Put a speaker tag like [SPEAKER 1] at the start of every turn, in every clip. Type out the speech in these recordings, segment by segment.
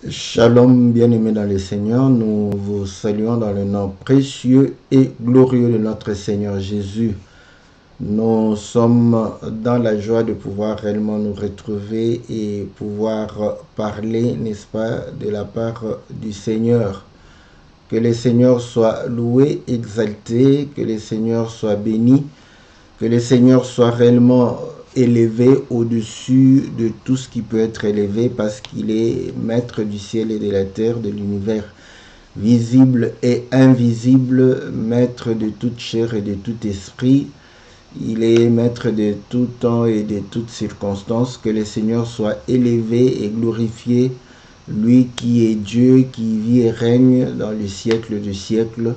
[SPEAKER 1] Shalom, bien-aimés dans le Seigneur, nous vous saluons dans le nom précieux et glorieux de notre Seigneur Jésus. Nous sommes dans la joie de pouvoir réellement nous retrouver et pouvoir parler, n'est-ce pas, de la part du Seigneur. Que le Seigneur soit loué, exalté, que le Seigneur soit béni, que le Seigneur soit réellement élevé au-dessus de tout ce qui peut être élevé parce qu'il est maître du ciel et de la terre, de l'univers visible et invisible, maître de toute chair et de tout esprit. Il est maître de tout temps et de toutes circonstances. Que le Seigneur soit élevé et glorifié, lui qui est Dieu, qui vit et règne dans le siècle des siècles.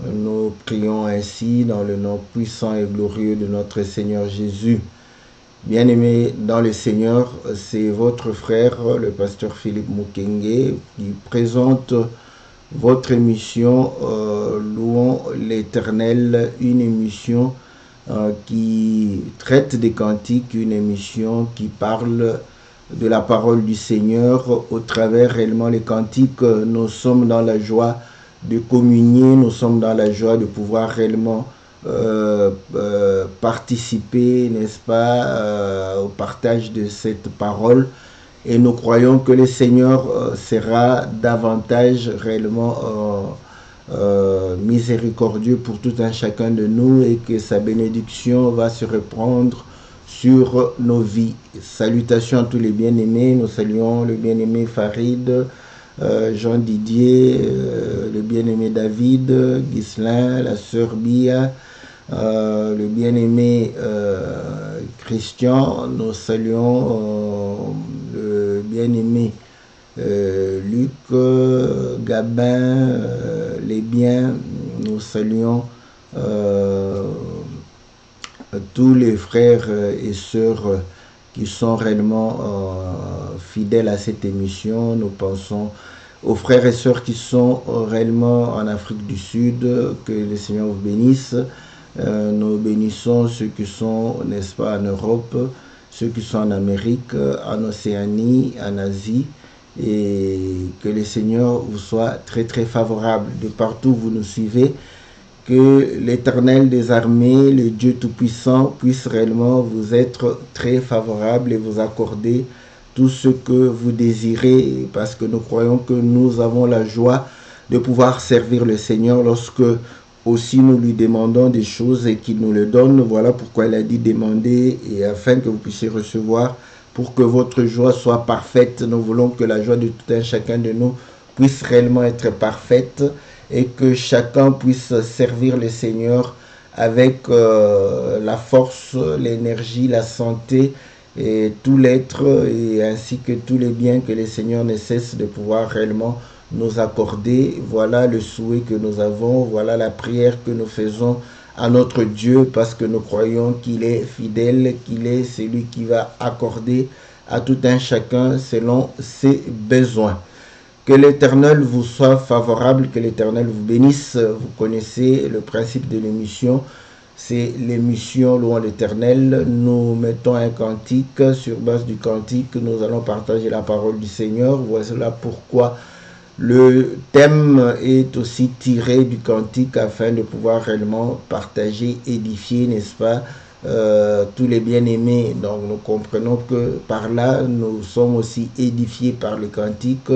[SPEAKER 1] Nous prions ainsi dans le nom puissant et glorieux de notre Seigneur Jésus. Bien-aimés dans le Seigneur, c'est votre frère, le pasteur Philippe Mukenge, qui présente votre émission Louons l'Éternel, une émission qui traite des cantiques, une émission qui parle de la parole du Seigneur au travers réellement les cantiques. Nous sommes dans la joie de communier, nous sommes dans la joie de pouvoir réellement participer, n'est-ce pas, au partage de cette parole. Et nous croyons que le Seigneur sera davantage réellement miséricordieux pour tout un chacun de nous et que sa bénédiction va se répandre sur nos vies. Salutations à tous les bien-aimés. Nous saluons le bien-aimé Farid, Jean Didier, le bien-aimé David, Ghislain, la sœur Bia, le bien-aimé Christian. Nous saluons le bien-aimé Luc, Gabin, les biens. Nous saluons tous les frères et sœurs qui sont réellement fidèles à cette émission. Nous pensons aux frères et sœurs qui sont réellement en Afrique du Sud. Que le Seigneur vous bénisse. Nous bénissons ceux qui sont, n'est-ce pas, en Europe, ceux qui sont en Amérique, en Océanie, en Asie. Et que le Seigneur vous soit très très favorable de partout où vous nous suivez. Que l'Éternel des armées, le Dieu Tout-Puissant, puisse réellement vous être très favorable et vous accorder tout ce que vous désirez, parce que nous croyons que nous avons la joie de pouvoir servir le Seigneur lorsque aussi nous lui demandons des choses et qu'il nous le donne. Voilà pourquoi il a dit demander, et afin que vous puissiez recevoir, pour que votre joie soit parfaite. Nous voulons que la joie de tout un chacun de nous puisse réellement être parfaite et que chacun puisse servir le Seigneur avec la force, l'énergie, la santé et tout l'être, et ainsi que tous les biens que le Seigneur ne cesse de pouvoir réellement nous accorder. Voilà le souhait que nous avons, voilà la prière que nous faisons à notre Dieu, parce que nous croyons qu'il est fidèle, qu'il est celui qui va accorder à tout un chacun selon ses besoins. Que l'Éternel vous soit favorable, que l'Éternel vous bénisse. Vous connaissez le principe de l'émission, c'est l'émission Louons l'Éternel. Nous mettons un cantique, sur base du cantique, nous allons partager la parole du Seigneur. Voilà pourquoi le thème est aussi tiré du cantique, afin de pouvoir réellement partager, édifier, n'est-ce pas, tous les bien-aimés. Donc nous comprenons que par là, nous sommes aussi édifiés par le cantique,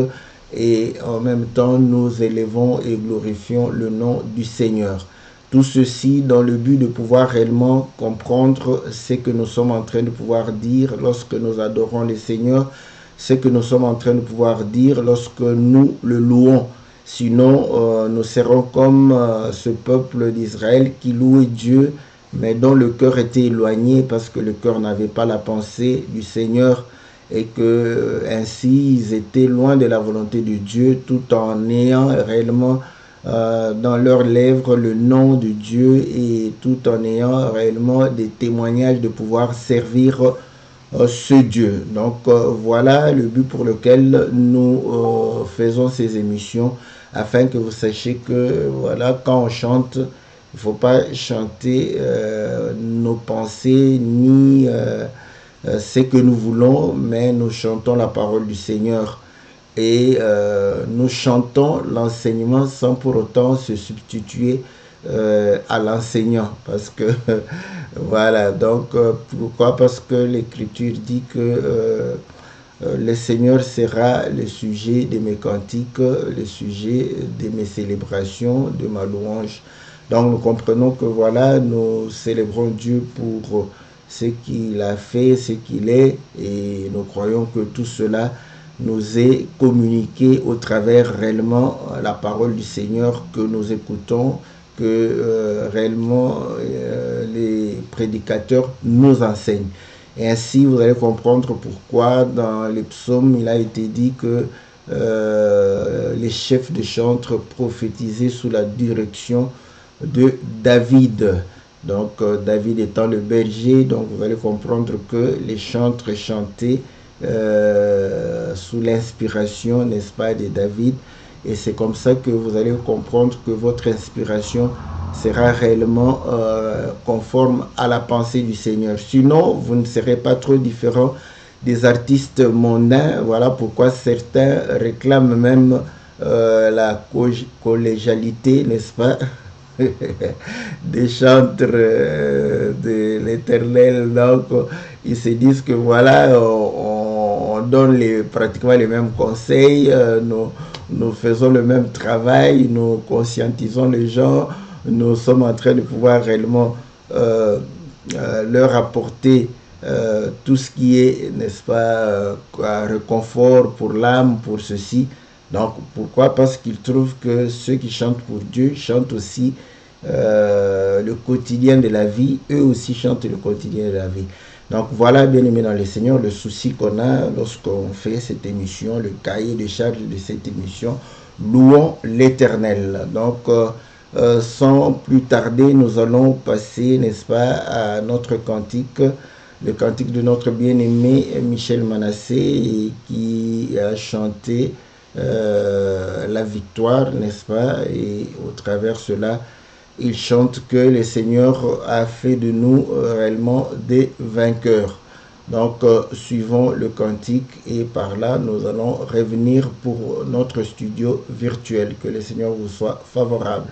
[SPEAKER 1] et en même temps nous élevons et glorifions le nom du Seigneur. Tout ceci dans le but de pouvoir réellement comprendre ce que nous sommes en train de pouvoir dire lorsque nous adorons le Seigneur, ce que nous sommes en train de pouvoir dire lorsque nous le louons. Sinon, nous serons comme ce peuple d'Israël qui louait Dieu, mais dont le cœur était éloigné parce que le cœur n'avait pas la pensée du Seigneur, et que ainsi ils étaient loin de la volonté de Dieu, tout en ayant réellement dans leurs lèvres le nom de Dieu, et tout en ayant réellement des témoignages de pouvoir servir ce Dieu. Donc voilà le but pour lequel nous faisons ces émissions, afin que vous sachiez que voilà, quand on chante, il ne faut pas chanter nos pensées ni ce que nous voulons, mais nous chantons la parole du Seigneur. et nous chantons l'enseignement sans pour autant se substituer à l'enseignant, parce que voilà, donc pourquoi? Parce que l'Écriture dit que le Seigneur sera le sujet de mes cantiques, le sujet de mes célébrations, de ma louange. Donc nous comprenons que voilà, nous célébrons Dieu pour ce qu'il a fait, ce qu'il est, et nous croyons que tout cela nous est communiqué au travers réellement la parole du Seigneur que nous écoutons, que réellement les prédicateurs nous enseignent. Et ainsi, vous allez comprendre pourquoi dans les psaumes, il a été dit que les chefs de chantres prophétisaient sous la direction de David. Donc, David étant le berger, donc vous allez comprendre que les chantres chantaient sous l'inspiration, n'est-ce pas, de David. Et c'est comme ça que vous allez comprendre que votre inspiration sera réellement conforme à la pensée du Seigneur. Sinon, vous ne serez pas trop différent des artistes mondains. Voilà pourquoi certains réclament même la collégialité, n'est-ce pas, des chantres de l'Éternel. Donc, ils se disent que voilà, on donne pratiquement les mêmes conseils, nous faisons le même travail, nous conscientisons les gens, nous sommes en train de pouvoir réellement leur apporter tout ce qui est, n'est-ce pas, réconfort pour l'âme, pour ceci. Donc, pourquoi? Parce qu'ils trouvent que ceux qui chantent pour Dieu chantent aussi le quotidien de la vie. Eux aussi chantent le quotidien de la vie. Donc, voilà, bien aimé dans le Seigneur, le souci qu'on a lorsqu'on fait cette émission, le cahier de charge de cette émission, louons l'Éternel. Donc, sans plus tarder, nous allons passer, n'est-ce pas, à notre cantique, le cantique de notre bien-aimé Michel Manassé, qui a chanté la victoire, n'est-ce pas, et au travers cela, il chante que le Seigneur a fait de nous réellement des vainqueurs. Donc, suivons le cantique et par là, nous allons revenir pour notre studio virtuel. Que le Seigneur vous soit favorable.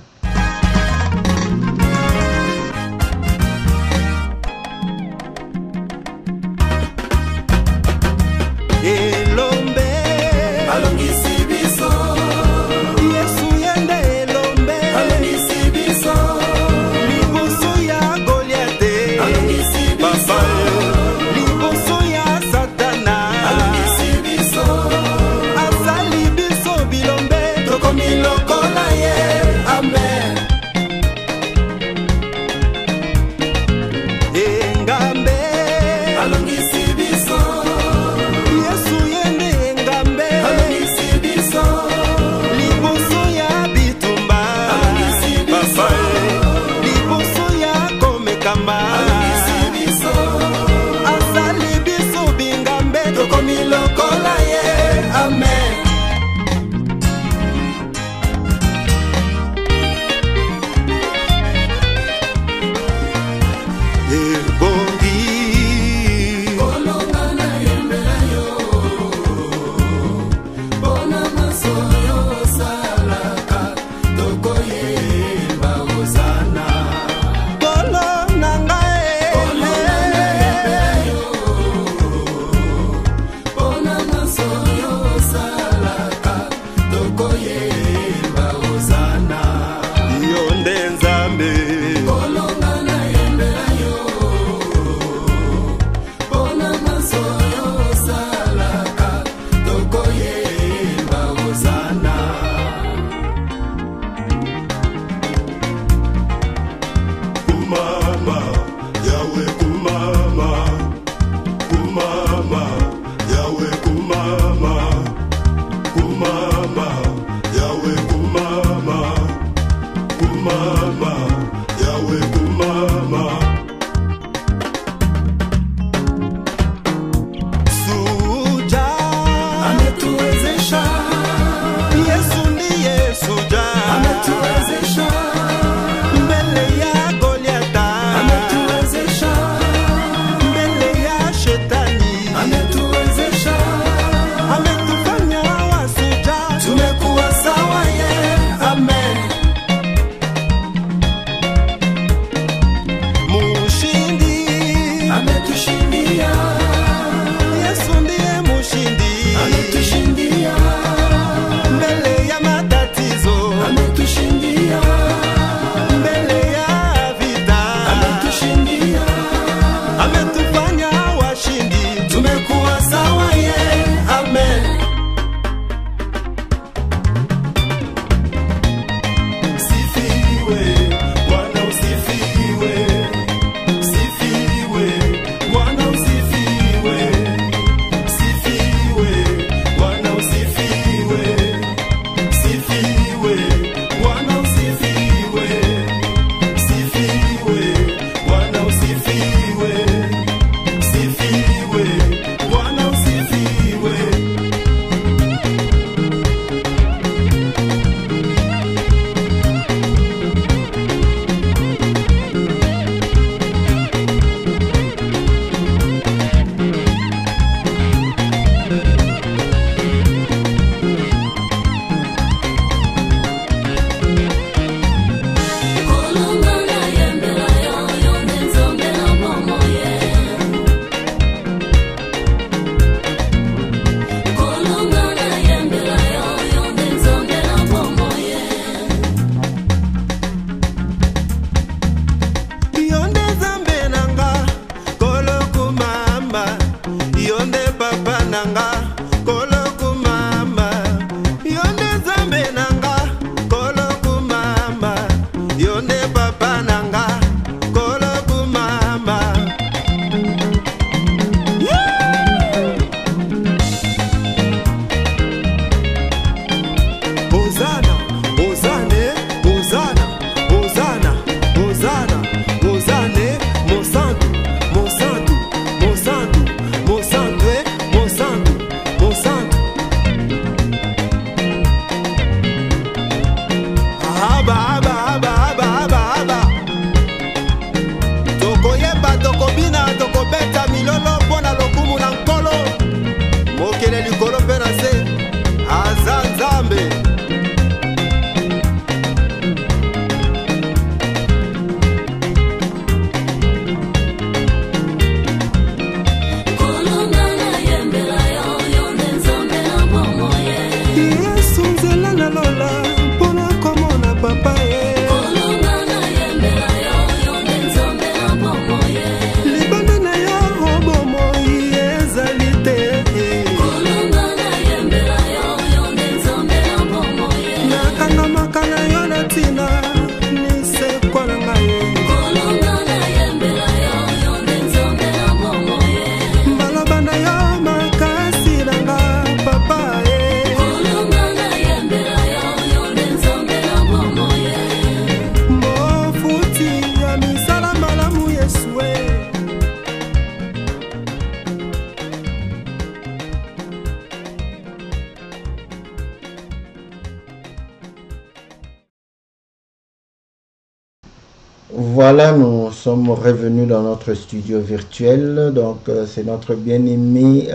[SPEAKER 1] Voilà, nous sommes revenus dans notre studio virtuel. Donc, c'est notre bien-aimé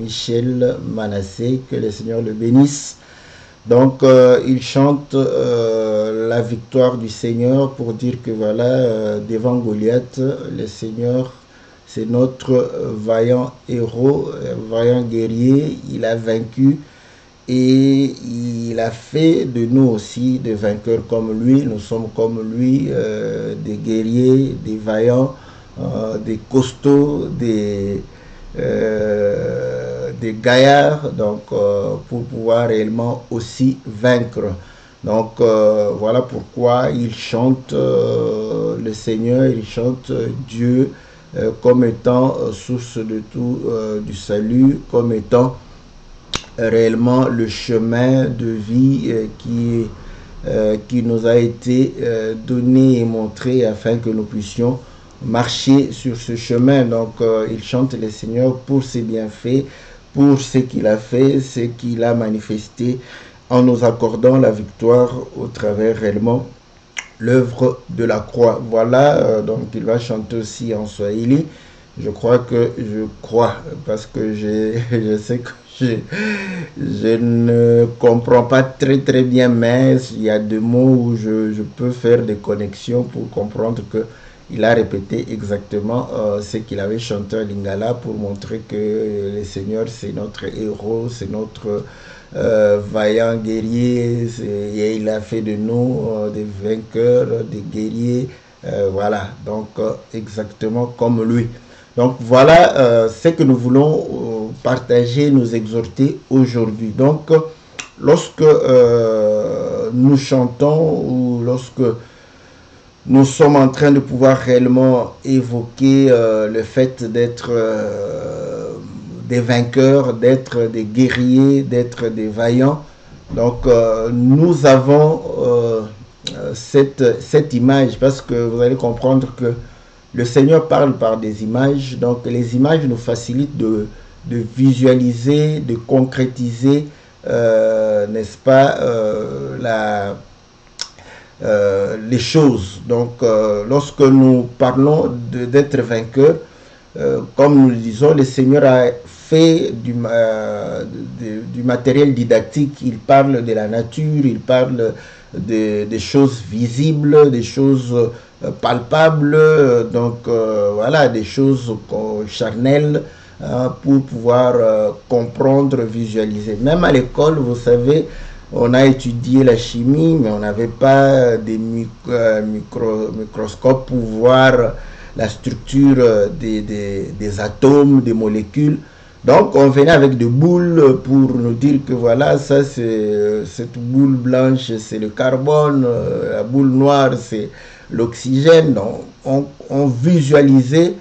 [SPEAKER 1] Michel Manassé, que le Seigneur le bénisse. Donc, il chante la victoire du Seigneur pour dire que voilà, devant Goliath, le Seigneur, c'est notre vaillant héros, vaillant guerrier. Il a vaincu. Et il a fait de nous aussi des vainqueurs comme lui. Nous sommes comme lui, des guerriers, des vaillants, des costauds, des gaillards, donc pour pouvoir réellement aussi vaincre. Donc voilà pourquoi il chante le Seigneur, il chante Dieu comme étant source de tout du salut, comme étant réellement le chemin de vie qui nous a été donné et montré afin que nous puissions marcher sur ce chemin. Donc il chante le Seigneur pour ses bienfaits, pour ce qu'il a fait, ce qu'il a manifesté en nous accordant la victoire au travers réellement l'œuvre de la croix. Voilà, donc il va chanter aussi en Swahili. Je crois parce que je sais que je ne comprends pas très bien, mais il y a des mots où je peux faire des connexions pour comprendre que il a répété exactement ce qu'il avait chanté en Lingala pour montrer que le Seigneur c'est notre héros, c'est notre vaillant guerrier, et il a fait de nous des vainqueurs, des guerriers, voilà, donc exactement comme lui. Donc voilà ce que nous voulons partager, nous exhorter aujourd'hui. Donc lorsque nous chantons ou lorsque nous sommes en train de pouvoir réellement évoquer le fait d'être des vainqueurs, d'être des guerriers, d'être des vaillants, donc nous avons cette image, parce que vous allez comprendre que le Seigneur parle par des images, donc les images nous facilitent de visualiser, de concrétiser, n'est-ce pas, les choses. Donc, lorsque nous parlons d'être vainqueur, comme nous le disons, le Seigneur a fait du matériel didactique. Il parle de la nature, il parle des choses visibles, des choses palpables, donc voilà, des choses charnelles, pour pouvoir comprendre, visualiser. Même à l'école, vous savez, on a étudié la chimie, mais on n'avait pas des microscopes pour voir la structure des atomes, des molécules. Donc on venait avec des boules pour nous dire que voilà, ça c'est cette boule blanche, c'est le carbone, la boule noire, c'est l'oxygène. On visualisait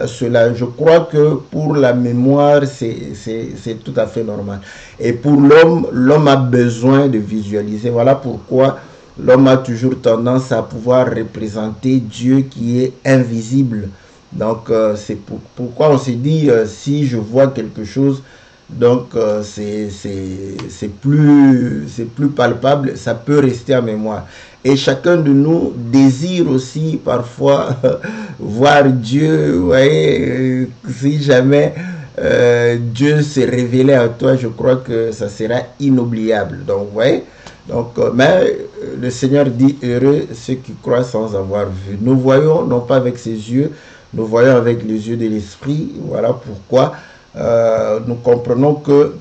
[SPEAKER 1] cela. Je crois que pour la mémoire, c'est tout à fait normal. Et pour l'homme, l'homme a besoin de visualiser. Voilà pourquoi l'homme a toujours tendance à pouvoir représenter Dieu qui est invisible. Donc c'est pourquoi on s'est dit, si je vois quelque chose, donc c'est plus palpable, ça peut rester en mémoire. Et chacun de nous désire aussi parfois voir Dieu. Vous voyez, si jamais Dieu s'est révélé à toi, je crois que ça sera inoubliable. Donc, vous voyez, donc, mais le Seigneur dit, heureux ceux qui croient sans avoir vu. Nous voyons, non pas avec ses yeux, nous voyons avec les yeux de l'esprit. Voilà pourquoi nous comprenons que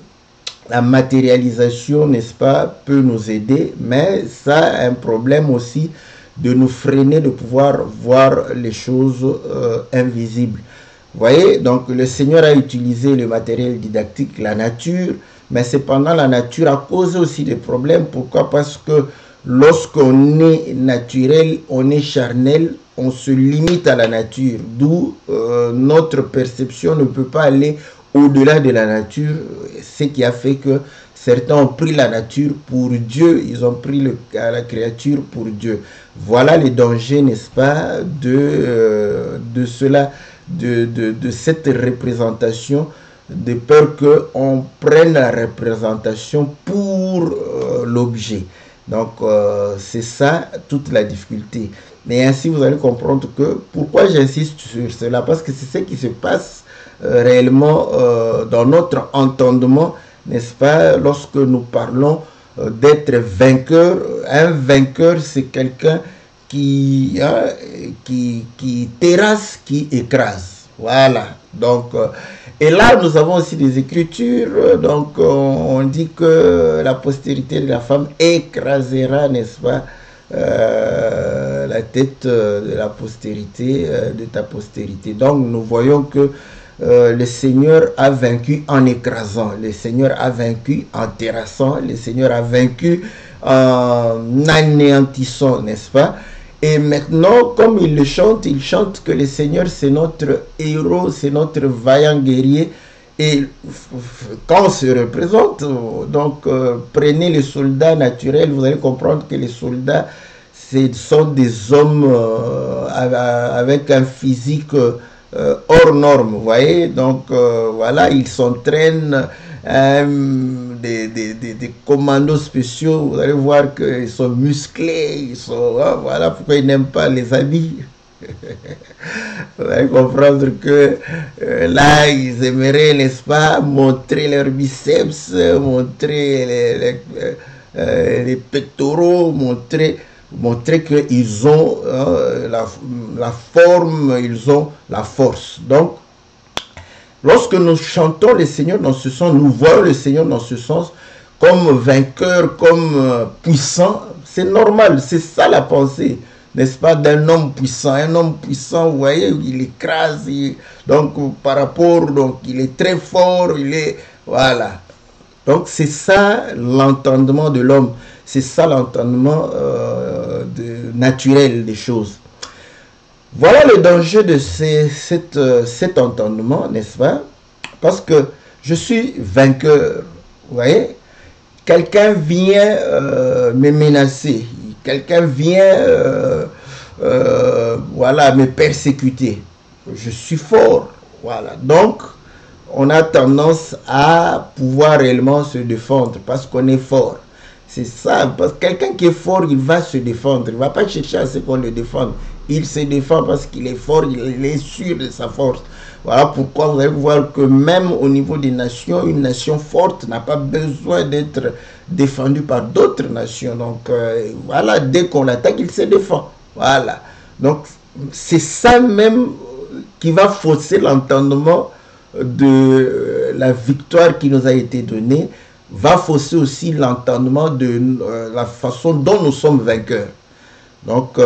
[SPEAKER 1] la matérialisation, n'est-ce pas, peut nous aider, mais ça a un problème aussi de nous freiner de pouvoir voir les choses invisibles. Vous voyez, donc le Seigneur a utilisé le matériel didactique, la nature, mais cependant la nature a causé aussi des problèmes. Pourquoi? Parce que lorsqu'on est naturel, on est charnel, on se limite à la nature, d'où notre perception ne peut pas aller au-delà de la nature, ce qui a fait que certains ont pris la nature pour Dieu, ils ont pris la créature pour Dieu. Voilà les dangers, n'est-ce pas, de cela, de cette représentation, de peur qu'on prenne la représentation pour l'objet. Donc, c'est ça toute la difficulté. Mais ainsi, vous allez comprendre que pourquoi j'insiste sur cela, parce que c'est ce qui se passe réellement dans notre entendement, n'est-ce pas, lorsque nous parlons d'être vainqueur. Un vainqueur, c'est quelqu'un qui terrasse, qui écrase. Voilà. Donc, et là, nous avons aussi des écritures. Donc, on dit que la postérité de la femme écrasera, n'est-ce pas, la tête de la postérité, de ta postérité. Donc, nous voyons que le Seigneur a vaincu en écrasant, le Seigneur a vaincu en terrassant, le Seigneur a vaincu en anéantissant, n'est-ce pas? Et maintenant, comme il chante que le Seigneur c'est notre héros, c'est notre vaillant guerrier. Et quand on se représente, donc prenez les soldats naturels, vous allez comprendre que les soldats, ce sont des hommes avec un physique hors norme, vous voyez. Donc voilà, ils s'entraînent des commandos spéciaux. Vous allez voir qu'ils sont musclés, ils sont, voilà pourquoi ils n'aiment pas les habits. Vous allez comprendre que là, ils aimeraient, n'est-ce pas, montrer leurs biceps, montrer les pectoraux, montrer qu'ils ont la forme, ils ont la force. Donc, lorsque nous chantons le Seigneur dans ce sens, nous voyons le Seigneur dans ce sens comme vainqueur, comme puissant. C'est normal, c'est ça la pensée, n'est-ce pas, d'un homme puissant. Un homme puissant, vous voyez, il écrase, donc par rapport, donc il est très fort, il est, voilà. Donc c'est ça l'entendement de l'homme, c'est ça l'entendement naturel des choses. Voilà le danger de cet entendement, n'est-ce pas? Parce que je suis vainqueur, vous voyez? Quelqu'un vient me menacer, quelqu'un vient voilà, me persécuter. Je suis fort, voilà. Donc, on a tendance à pouvoir réellement se défendre parce qu'on est fort. C'est ça, parce que quelqu'un qui est fort, il va se défendre. Il ne va pas chercher à ce qu'on le défende. Il se défend parce qu'il est fort, il est sûr de sa force. Voilà pourquoi vous allez voir que même au niveau des nations, une nation forte n'a pas besoin d'être défendue par d'autres nations. Donc voilà, dès qu'on l'attaque, il se défend. Voilà. Donc c'est ça même qui va fausser l'entendement de la victoire qui nous a été donnée, va fausser aussi l'entendement de la façon dont nous sommes vainqueurs. Donc,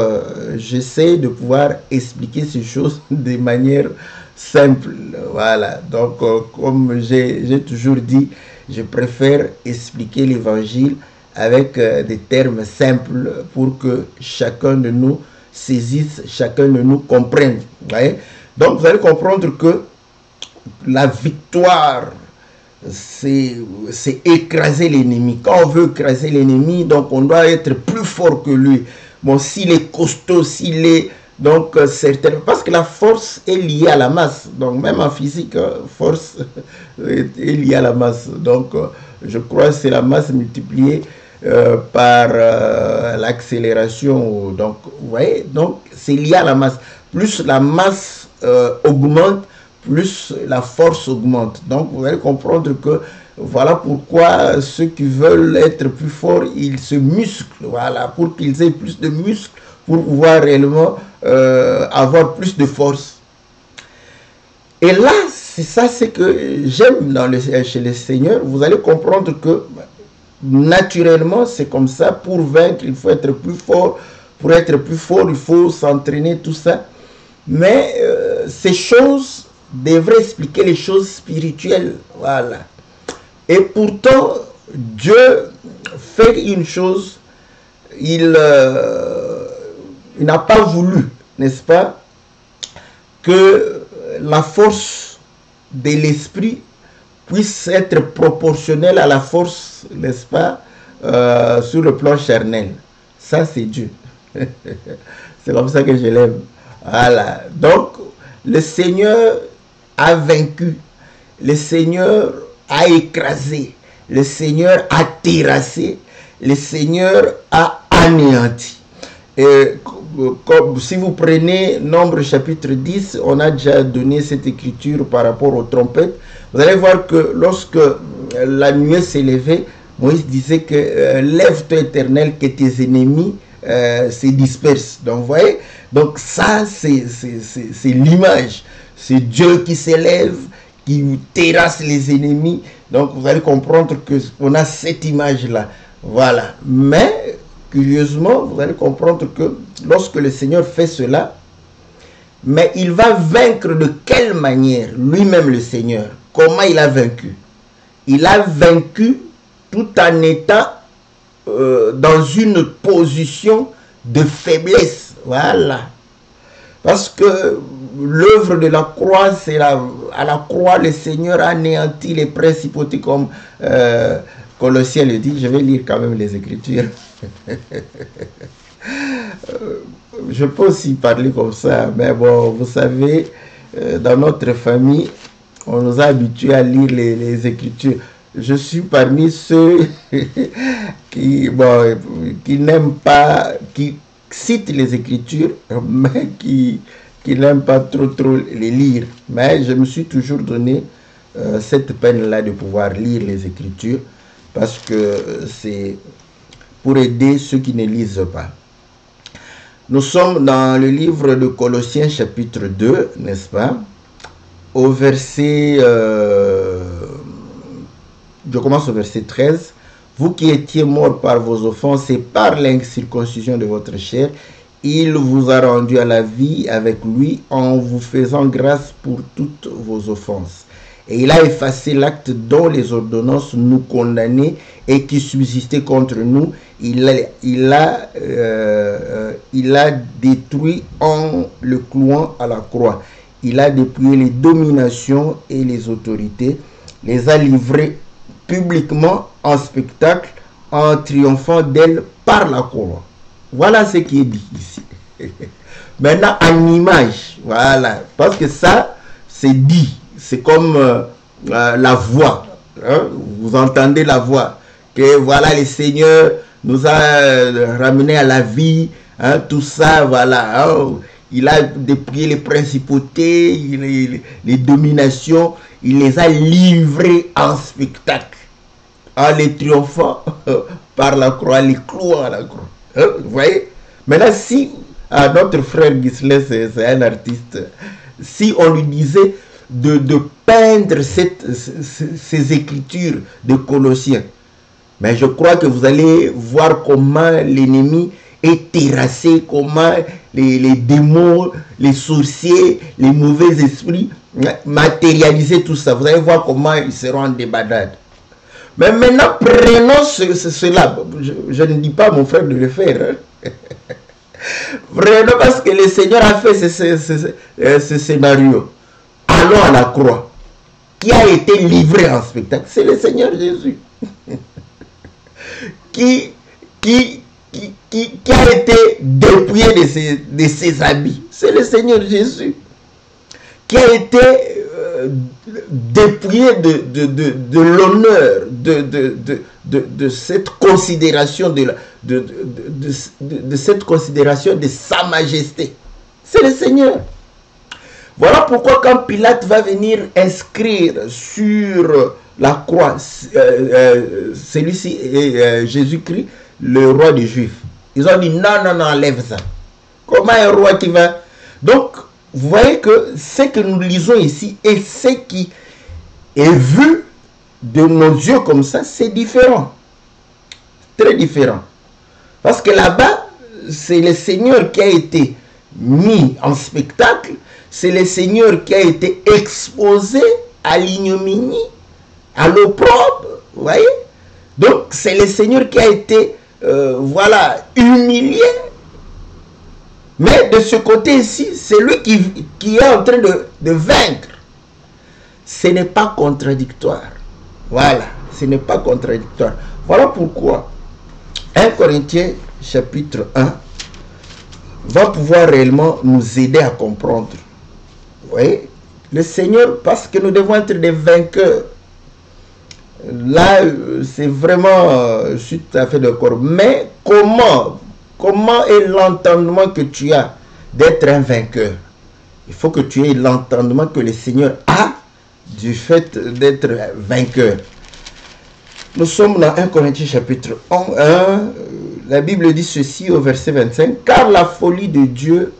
[SPEAKER 1] j'essaie de pouvoir expliquer ces choses de manière simple. Voilà. Donc, comme j'ai toujours dit, je préfère expliquer l'évangile avec des termes simples pour que chacun de nous saisisse, chacun de nous comprenne. Vous voyez? Donc, vous allez comprendre que la victoire, c'est écraser l'ennemi. Quand on veut écraser l'ennemi, donc on doit être plus fort que lui. Bon, s'il est costaud, s'il est donc certain, parce que la force est liée à la masse. Donc même en physique, force est liée à la masse. Donc je crois que c'est la masse multipliée par l'accélération. Donc vous voyez, donc c'est lié à la masse. Plus la masse augmente, plus la force augmente. Donc vous allez comprendre que voilà pourquoi ceux qui veulent être plus forts, ils se musclent, voilà, pour qu'ils aient plus de muscles, pour pouvoir réellement avoir plus de force. Et là, c'est ça, c'est que j'aime chez le Seigneur. Vous allez comprendre que naturellement, c'est comme ça. Pour vaincre, il faut être plus fort. Pour être plus fort, il faut s'entraîner, tout ça. Mais ces choses devraient expliquer les choses spirituelles, voilà. Et pourtant, Dieu fait une chose, il n'a pas voulu, n'est-ce pas, que la force de l'esprit puisse être proportionnelle à la force, n'est-ce pas, sur le plan charnel. Ça, c'est Dieu. C'est comme ça que je l'aime. Voilà. Donc, le Seigneur a vaincu. Le Seigneur a écrasé, le Seigneur a terrassé, le Seigneur a anéanti. Et comme si vous prenez Nombre chapitre 10, on a déjà donné cette écriture par rapport aux trompettes. Vous allez voir que lorsque la nuée s'est levée, Moïse disait que lève-toi éternel, que tes ennemis se dispersent. Donc vous voyez, donc ça c'est l'image. C'est Dieu qui s'élève, qui terrasse les ennemis. Donc vous allez comprendre qu'on a cette image-là. Voilà. Mais, curieusement, vous allez comprendre que lorsque le Seigneur fait cela, mais il va vaincre de quelle manière? Lui-même le Seigneur. Comment il a vaincu? Il a vaincu tout en étant dans une position de faiblesse. Voilà. Parce que l'œuvre de la croix, c'est à la croix, le Seigneur a anéanti les principautés comme Colossiens le dit. Je vais lire quand même les Écritures. Je peux aussi parler comme ça, mais bon, vous savez, dans notre famille, on nous a habitués à lire les Écritures. Je suis parmi ceux qui n'aiment pas, qui citent les Écritures, mais qui n'aiment pas trop les lire. Mais je me suis toujours donné cette peine-là de pouvoir lire les Écritures, parce que c'est pour aider ceux qui ne lisent pas. Nous sommes dans le livre de Colossiens chapitre 2, n'est-ce pas? Au verset, je commence au verset 13. Vous qui étiez morts par vos offenses et par l'incirconcision de votre chair, il vous a rendu à la vie avec lui en vous faisant grâce pour toutes vos offenses. Et il a effacé l'acte dont les ordonnances nous condamnaient et qui subsistait contre nous. Il a détruit en le clouant à la croix. Il a dépouillé les dominations et les autorités, les a livrées publiquement en spectacle, en triomphant d'elles par la croix. Voilà ce qui est dit ici. Maintenant, en image, voilà, parce que ça, c'est dit. C'est comme la voix. Hein? Vous entendez la voix. Que voilà, le Seigneur nous a ramenés à la vie. Hein? Tout ça, voilà. Hein? Il a dépouillé les principautés, les dominations. Il les a livrées en spectacle. En les triomphant par la croix, les clouant à la croix. Hein? Vous voyez? Maintenant, si notre frère Ghislain, c'est un artiste, si on lui disait de peindre ces écritures de Colossiens, mais je crois que vous allez voir comment l'ennemi est terrassé, comment les démons, les sorciers, les mauvais esprits matérialiser tout ça. Vous allez voir comment ils seront en débandade. Mais maintenant, prenons cela. Je ne dis pas, mon frère, de le faire. Hein. Prenons, parce que le Seigneur a fait ce scénario. Allons à la croix. Qui a été livré en spectacle? C'est le Seigneur Jésus. qui a été dépouillé de ses habits? C'est le Seigneur Jésus. Qui a été dépouillé de l'honneur, de cette considération de cette considération de sa majesté. C'est le Seigneur. Voilà pourquoi quand Pilate va venir inscrire sur la croix celui-ci Jésus-Christ, le roi des Juifs, ils ont dit non, non, non, enlève ça. Comment un roi qui va... Donc, vous voyez que ce que nous lisons ici et ce qui est vu de nos yeux comme ça, c'est différent. Très différent. Parce que là-bas, c'est le Seigneur qui a été mis en spectacle, c'est le Seigneur qui a été exposé à l'ignominie, à l'opprobre, vous voyez? Donc, c'est le Seigneur qui a été, voilà, humilié. Mais de ce côté ici, c'est lui qui est en train de vaincre. Ce n'est pas contradictoire. Voilà, ce n'est pas contradictoire. Voilà pourquoi 1 Corinthiens chapitre 1 va pouvoir réellement nous aider à comprendre. Vous voyez, le Seigneur, parce que nous devons être des vainqueurs. là, c'est vraiment, je suis tout à fait d'accord. Mais comment est l'entendement que tu as d'être un vainqueur? Il faut que tu aies l'entendement que le Seigneur a du fait d'être vainqueur. Nous sommes dans 1 Corinthiens chapitre 1, la Bible dit ceci au verset 25, « Car la folie de Dieu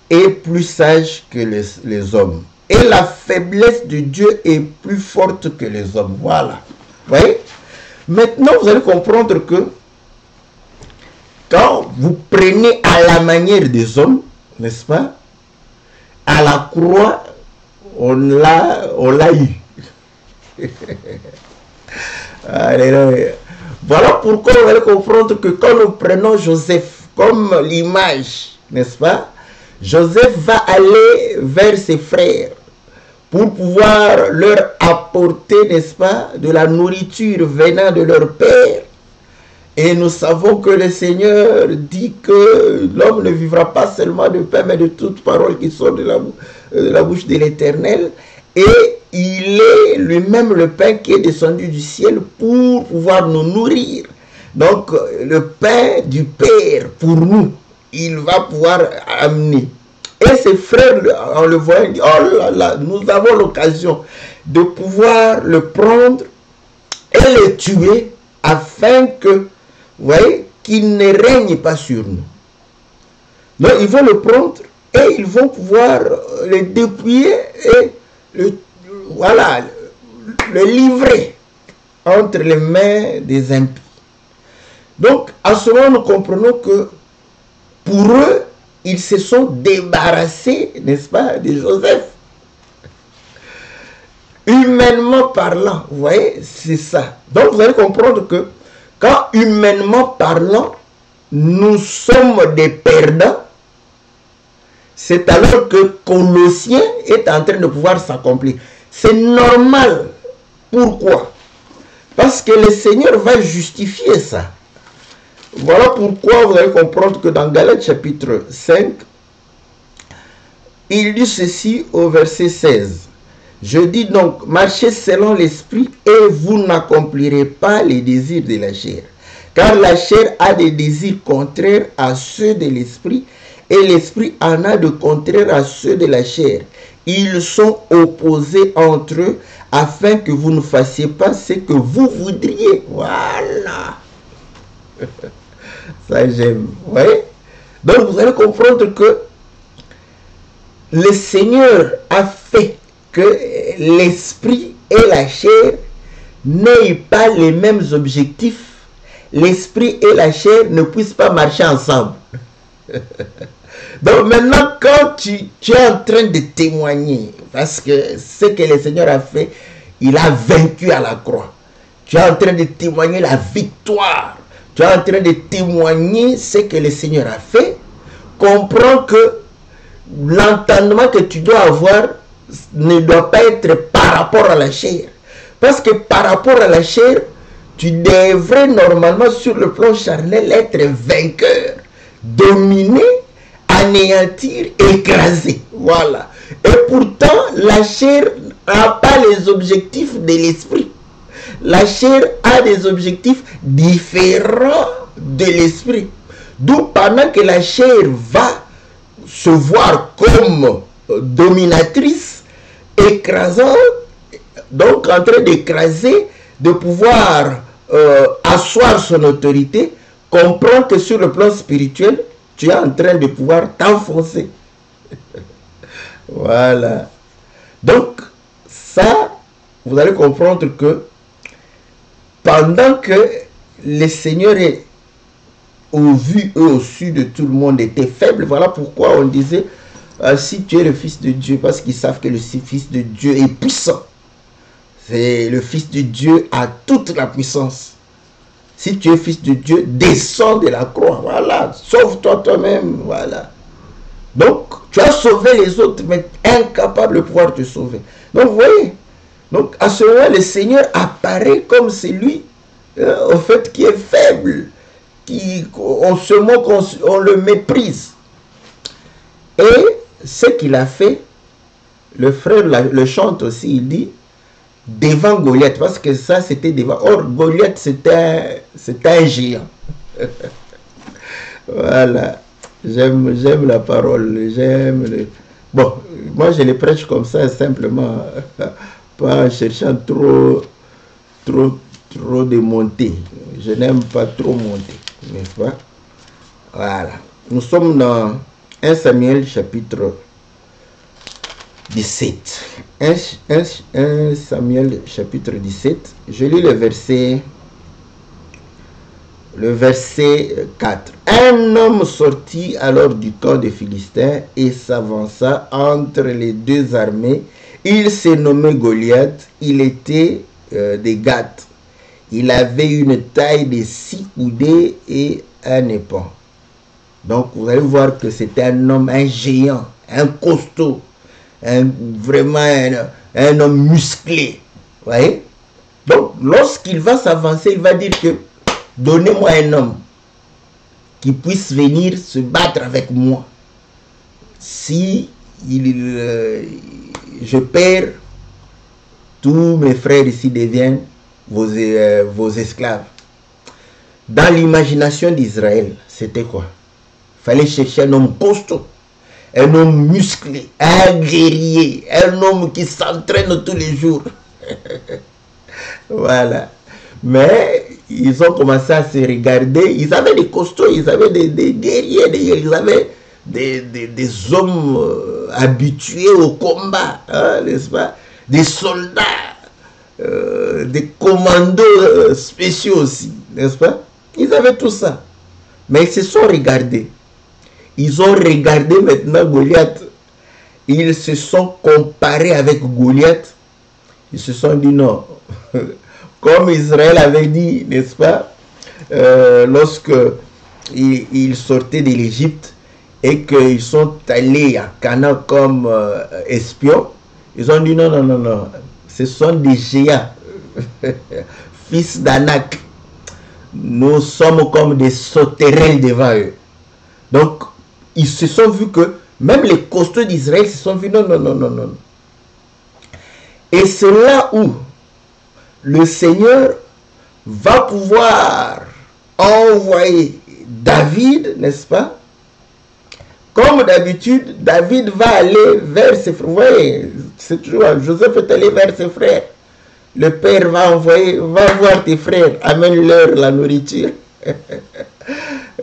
[SPEAKER 1] est plus sage que les hommes, et la faiblesse de Dieu est plus forte que les hommes. » Voilà. Vous voyez? Maintenant, vous allez comprendre que quand vous prenez à la manière des hommes, n'est-ce pas? À la croix, on l'a eu. Alléluia. Voilà pourquoi vous allez comprendre que quand nous prenons Joseph comme l'image, n'est-ce pas? Joseph va aller vers ses frères pour pouvoir leur apporter, n'est-ce pas, de la nourriture venant de leur père. Et nous savons que le Seigneur dit que l'homme ne vivra pas seulement de pain, mais de toute parole qui sort de la bouche de l'Éternel. Et il est lui-même le pain qui est descendu du ciel pour pouvoir nous nourrir. Donc, le pain du Père pour nous, il va pouvoir amener. Et ses frères, en le voyant, disent, oh là là, nous avons l'occasion de pouvoir le prendre et le tuer afin que, vous voyez, qu'il ne règne pas sur nous. Donc, ils vont le prendre et ils vont pouvoir le dépouiller et voilà, le livrer entre les mains des impies. Donc, à ce moment, nous comprenons que pour eux, ils se sont débarrassés, n'est-ce pas, de Joseph. Humainement parlant, vous voyez, c'est ça. Donc, vous allez comprendre que quand humainement parlant, nous sommes des perdants, c'est alors que Colossiens est en train de pouvoir s'accomplir. C'est normal. Pourquoi? Parce que le Seigneur va justifier ça. Voilà pourquoi vous allez comprendre que dans Galates chapitre 5, il dit ceci au verset 16. Je dis donc, marchez selon l'esprit et vous n'accomplirez pas les désirs de la chair. Car la chair a des désirs contraires à ceux de l'esprit et l'esprit en a de contraires à ceux de la chair. Ils sont opposés entre eux afin que vous ne fassiez pas ce que vous voudriez. Voilà. Ça j'aime. Vous voyez? Donc vous allez comprendre que le Seigneur a fait que l'esprit et la chair n'aient pas les mêmes objectifs. L'esprit et la chair ne puissent pas marcher ensemble. Donc maintenant, quand tu es en train de témoigner, parce que ce que le Seigneur a fait, il a vaincu à la croix. Tu es en train de témoigner la victoire. Tu es en train de témoigner ce que le Seigneur a fait. Comprends que l'entendement que tu dois avoir ne doit pas être par rapport à la chair. Parce que par rapport à la chair, tu devrais normalement sur le plan charnel être vainqueur, dominer, anéantir, écraser. Voilà. Et pourtant, la chair n'a pas les objectifs de l'esprit. La chair a des objectifs différents de l'esprit. D'où pendant que la chair va se voir comme dominatrice, écrasante, donc en train d'écraser, de pouvoir asseoir son autorité, comprend que sur le plan spirituel, tu es en train de pouvoir t'enfoncer. Voilà. Donc, ça, vous allez comprendre que pendant que le Seigneur est au vu et au su de tout le monde était faible, voilà pourquoi on disait si tu es le Fils de Dieu, parce qu'ils savent que le Fils de Dieu est puissant. C'est le Fils de Dieu a toute la puissance. Si tu es Fils de Dieu, descends de la croix. Voilà, sauve-toi toi-même. Voilà. Donc, tu as sauvé les autres, mais incapable de pouvoir te sauver. Donc, vous voyez, donc à ce moment, le Seigneur apparaît comme celui, au fait, qui est faible, on se moque, on le méprise. Et ce qu'il a fait, le frère le chante aussi, il dit, devant Goliath, parce que ça c'était devant. Or, Goliath c'était un géant. Voilà. J'aime la parole. Bon, moi je les prêche comme ça, simplement, pas en cherchant trop de monter. Je n'aime pas trop monter, n'est-ce pas? Voilà. Nous sommes dans 1 Samuel chapitre 17. 1 Samuel chapitre 17. Je lis le verset 4. Un homme sortit alors du camp des Philistins et s'avança entre les deux armées. Il s'est nommé Goliath. Il était de Gath. Il avait une taille de 6 coudées et un éperon. Donc vous allez voir que c'était un homme, un géant, un costaud, vraiment un homme musclé. Vous voyez? Donc lorsqu'il va s'avancer, il va dire que donnez-moi un homme qui puisse venir se battre avec moi. Si je perds, tous mes frères ici deviennent vos esclaves. Dans l'imagination d'Israël, c'était quoi? Il fallait chercher un homme costaud, un homme musclé, un guerrier, un homme qui s'entraîne tous les jours. Voilà. Mais ils ont commencé à se regarder. Ils avaient des costauds, ils avaient des guerriers, ils avaient des hommes habitués au combat, hein, n'est-ce pas? Des soldats, des commandos spéciaux aussi, n'est-ce pas? Ils avaient tout ça. Mais ils se sont regardés. Ils ont regardé maintenant Goliath. Ils se sont comparés avec Goliath. Ils se sont dit non. Comme Israël avait dit, n'est-ce pas, lorsque ils sortaient de l'Égypte et qu'ils sont allés à Canaan comme espions, ils ont dit non, non, non, non, ce sont des géants, fils d'Anak. Nous sommes comme des sauterelles devant eux. Donc, ils se sont vus que même les costauds d'Israël se sont vus non, non, non, non, non. Et c'est là où le Seigneur va pouvoir envoyer David, n'est-ce pas? Comme d'habitude, David va aller vers ses frères. Vous voyez, c'est toujours, Joseph est allé vers ses frères. Le père va envoyer, va voir tes frères, amène-leur la nourriture.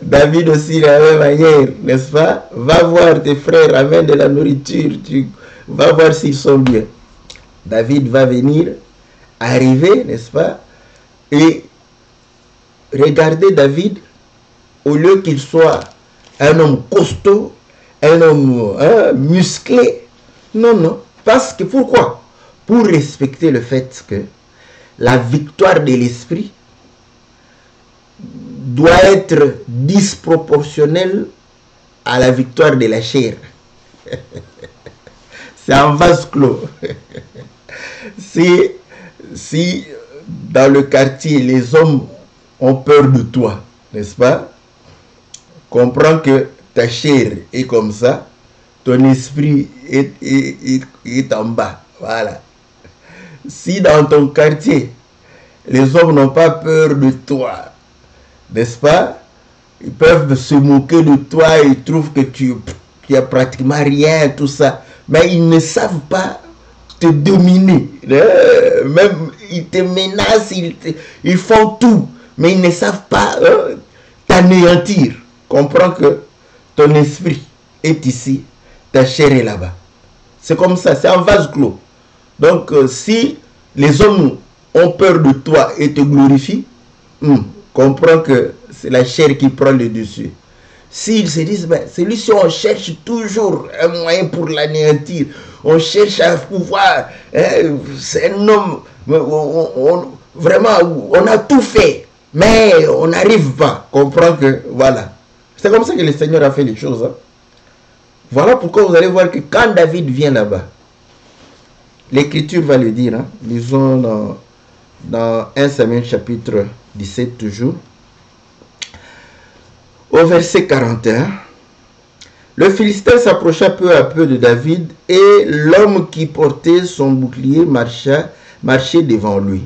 [SPEAKER 1] David aussi, de la même manière, n'est-ce pas? Va voir tes frères, amène de la nourriture, tu vas voir s'ils sont bien. David va venir, arriver, n'est-ce pas? Et regardez David, au lieu qu'il soit un homme costaud, un homme musclé, non, non. Parce que pourquoi? Pour respecter le fait que la victoire de l'esprit doit être disproportionnelle à la victoire de la chair. C'est un vase clos. Si dans le quartier, les hommes ont peur de toi, n'est-ce pas? Comprends que ta chair est comme ça, ton esprit est en bas. Voilà. Si dans ton quartier, les hommes n'ont pas peur de toi, n'est-ce pas? Ils peuvent se moquer de toi, ils trouvent que tu n'as pratiquement rien, tout ça. Mais ils ne savent pas te dominer. Même ils te menacent, ils font tout. Mais ils ne savent pas t'anéantir. Comprends que ton esprit est ici, ta chair est là-bas. C'est comme ça, c'est un vase clos. Donc, si les hommes ont peur de toi et te glorifient, comprends que c'est la chair qui prend le dessus. S'ils se disent, ben, celui-ci, on cherche toujours un moyen pour l'anéantir, on cherche à pouvoir, c'est un homme, vraiment, on a tout fait, mais on n'arrive pas. Comprends que, voilà. C'est comme ça que le Seigneur a fait les choses. Hein. Voilà pourquoi vous allez voir que quand David vient là-bas, l'Écriture va le dire, hein, lisons dans 1 Samuel chapitre 17 toujours, au verset 41, le Philistin s'approcha peu à peu de David et l'homme qui portait son bouclier marcha marcher devant lui.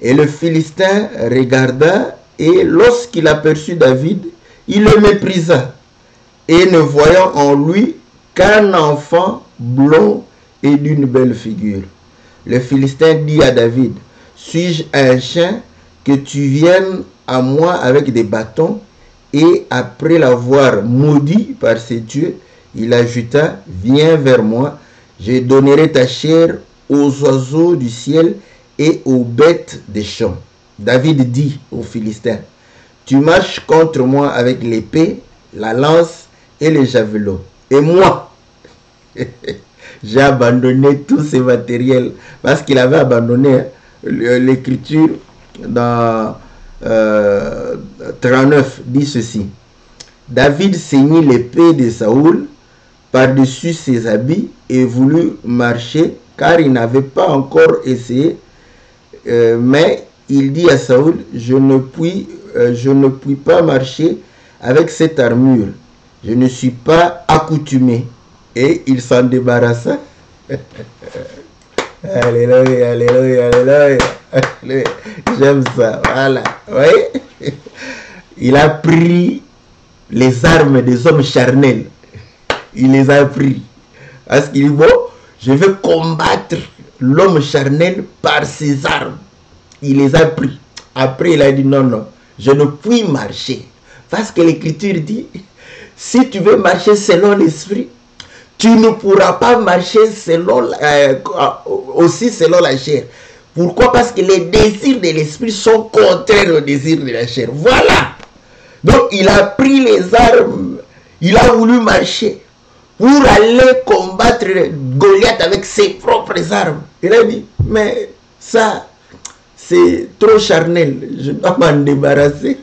[SPEAKER 1] Et le Philistin regarda, et lorsqu'il aperçut David, il le méprisa, et ne voyant en lui qu'un enfant blond et d'une belle figure. Le Philistin dit à David, « Suis-je un chien que tu viennes à moi avec des bâtons ?» Et après l'avoir maudit par ses dieux, il ajouta, « Viens vers moi, je donnerai ta chair aux oiseaux du ciel et aux bêtes des champs. » David dit aux Philistins, « Tu marches contre moi avec l'épée, la lance et les javelots. Et moi, j'ai abandonné tous ces matériels. » Parce qu'il avait abandonné l'écriture dans 39, dit ceci. David ceignit l'épée de Saoul par-dessus ses habits et voulut marcher, car il n'avait pas encore essayé. Mais il dit à Saoul, je ne puis pas marcher avec cette armure. Je ne suis pas accoutumé. Et il s'en débarrassa. Alléluia, alléluia, alléluia. J'aime ça. Voilà. Oui? Il a pris les armes des hommes charnels. Il les a pris. Parce qu'il dit, bon, je vais combattre l'homme charnel par ses armes. Il les a pris. Après, il a dit, non, non, je ne puis marcher. Parce que l'Écriture dit, si tu veux marcher selon l'esprit, tu ne pourras pas marcher selon, aussi selon la chair. Pourquoi? Parce que les désirs de l'esprit sont contraires aux désirs de la chair. Voilà. Donc, il a pris les armes. Il a voulu marcher pour aller combattre Goliath avec ses propres armes. Il a dit, mais ça, c'est trop charnel. Je dois m'en débarrasser.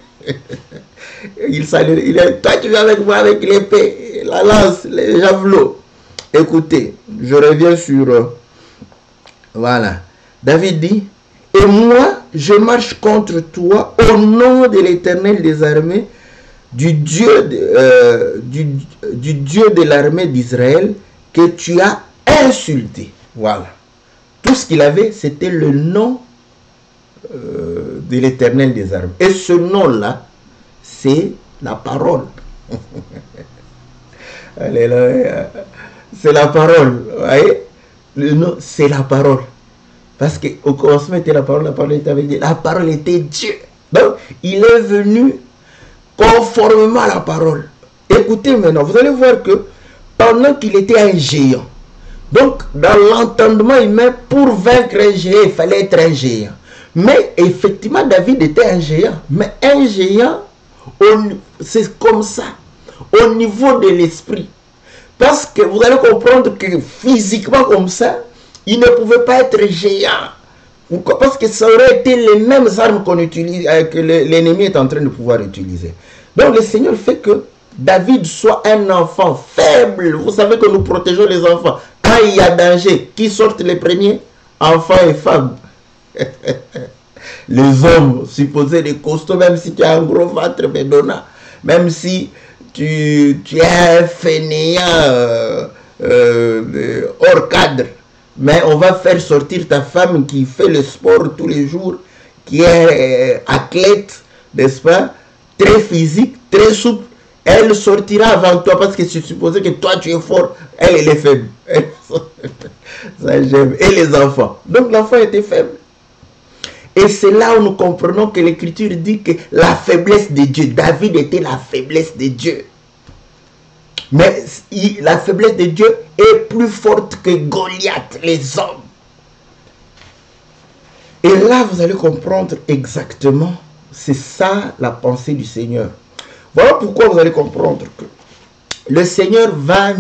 [SPEAKER 1] Il a dit, toi, tu viens avec moi avec l'épée, la lance, les javelots. Écoutez, je reviens sur... voilà. David dit, et moi, je marche contre toi au nom de l'Éternel des armées, du Dieu de l'armée d'Israël que tu as insulté. Voilà. Tout ce qu'il avait, c'était le nom de l'Éternel des armées. Et ce nom-là, c'est la parole. Alléluia. C'est la parole. Vous voyez? Le nom, c'est la parole. Parce qu'au commencement était la parole était avec Dieu. La parole était Dieu. Donc, il est venu conformément à la parole. Écoutez maintenant, vous allez voir que pendant qu'il était un géant, donc dans l'entendement humain, pour vaincre un géant, il fallait être un géant. Mais effectivement, David était un géant. Mais un géant, c'est comme ça, au niveau de l'esprit. Parce que vous allez comprendre que physiquement comme ça, il ne pouvait pas être géant. Pourquoi? Parce que ça aurait été les mêmes armes qu'on utilise, que l'ennemi est en train de pouvoir utiliser. Donc le Seigneur fait que David soit un enfant faible. Vous savez que nous protégeons les enfants. Quand il y a danger, qui sortent les premiers? Enfants et femmes. Les hommes, supposés des costauds, même si tu as un gros ventre, Bedona, même si tu es un fainéant hors cadre, mais on va faire sortir ta femme qui fait le sport tous les jours, qui est athlète, n'est-ce pas, très physique, très souple. Elle sortira avant toi parce que c'est supposé que toi tu es fort, elle est faible. Ça j'aime. Et les enfants. Donc l'enfant était faible. Et c'est là où nous comprenons que l'Écriture dit que la faiblesse de Dieu, David était la faiblesse de Dieu. Mais la faiblesse de Dieu est plus forte que Goliath, les hommes. Et là, vous allez comprendre exactement, c'est ça la pensée du Seigneur. Voilà pourquoi vous allez comprendre que le Seigneur va,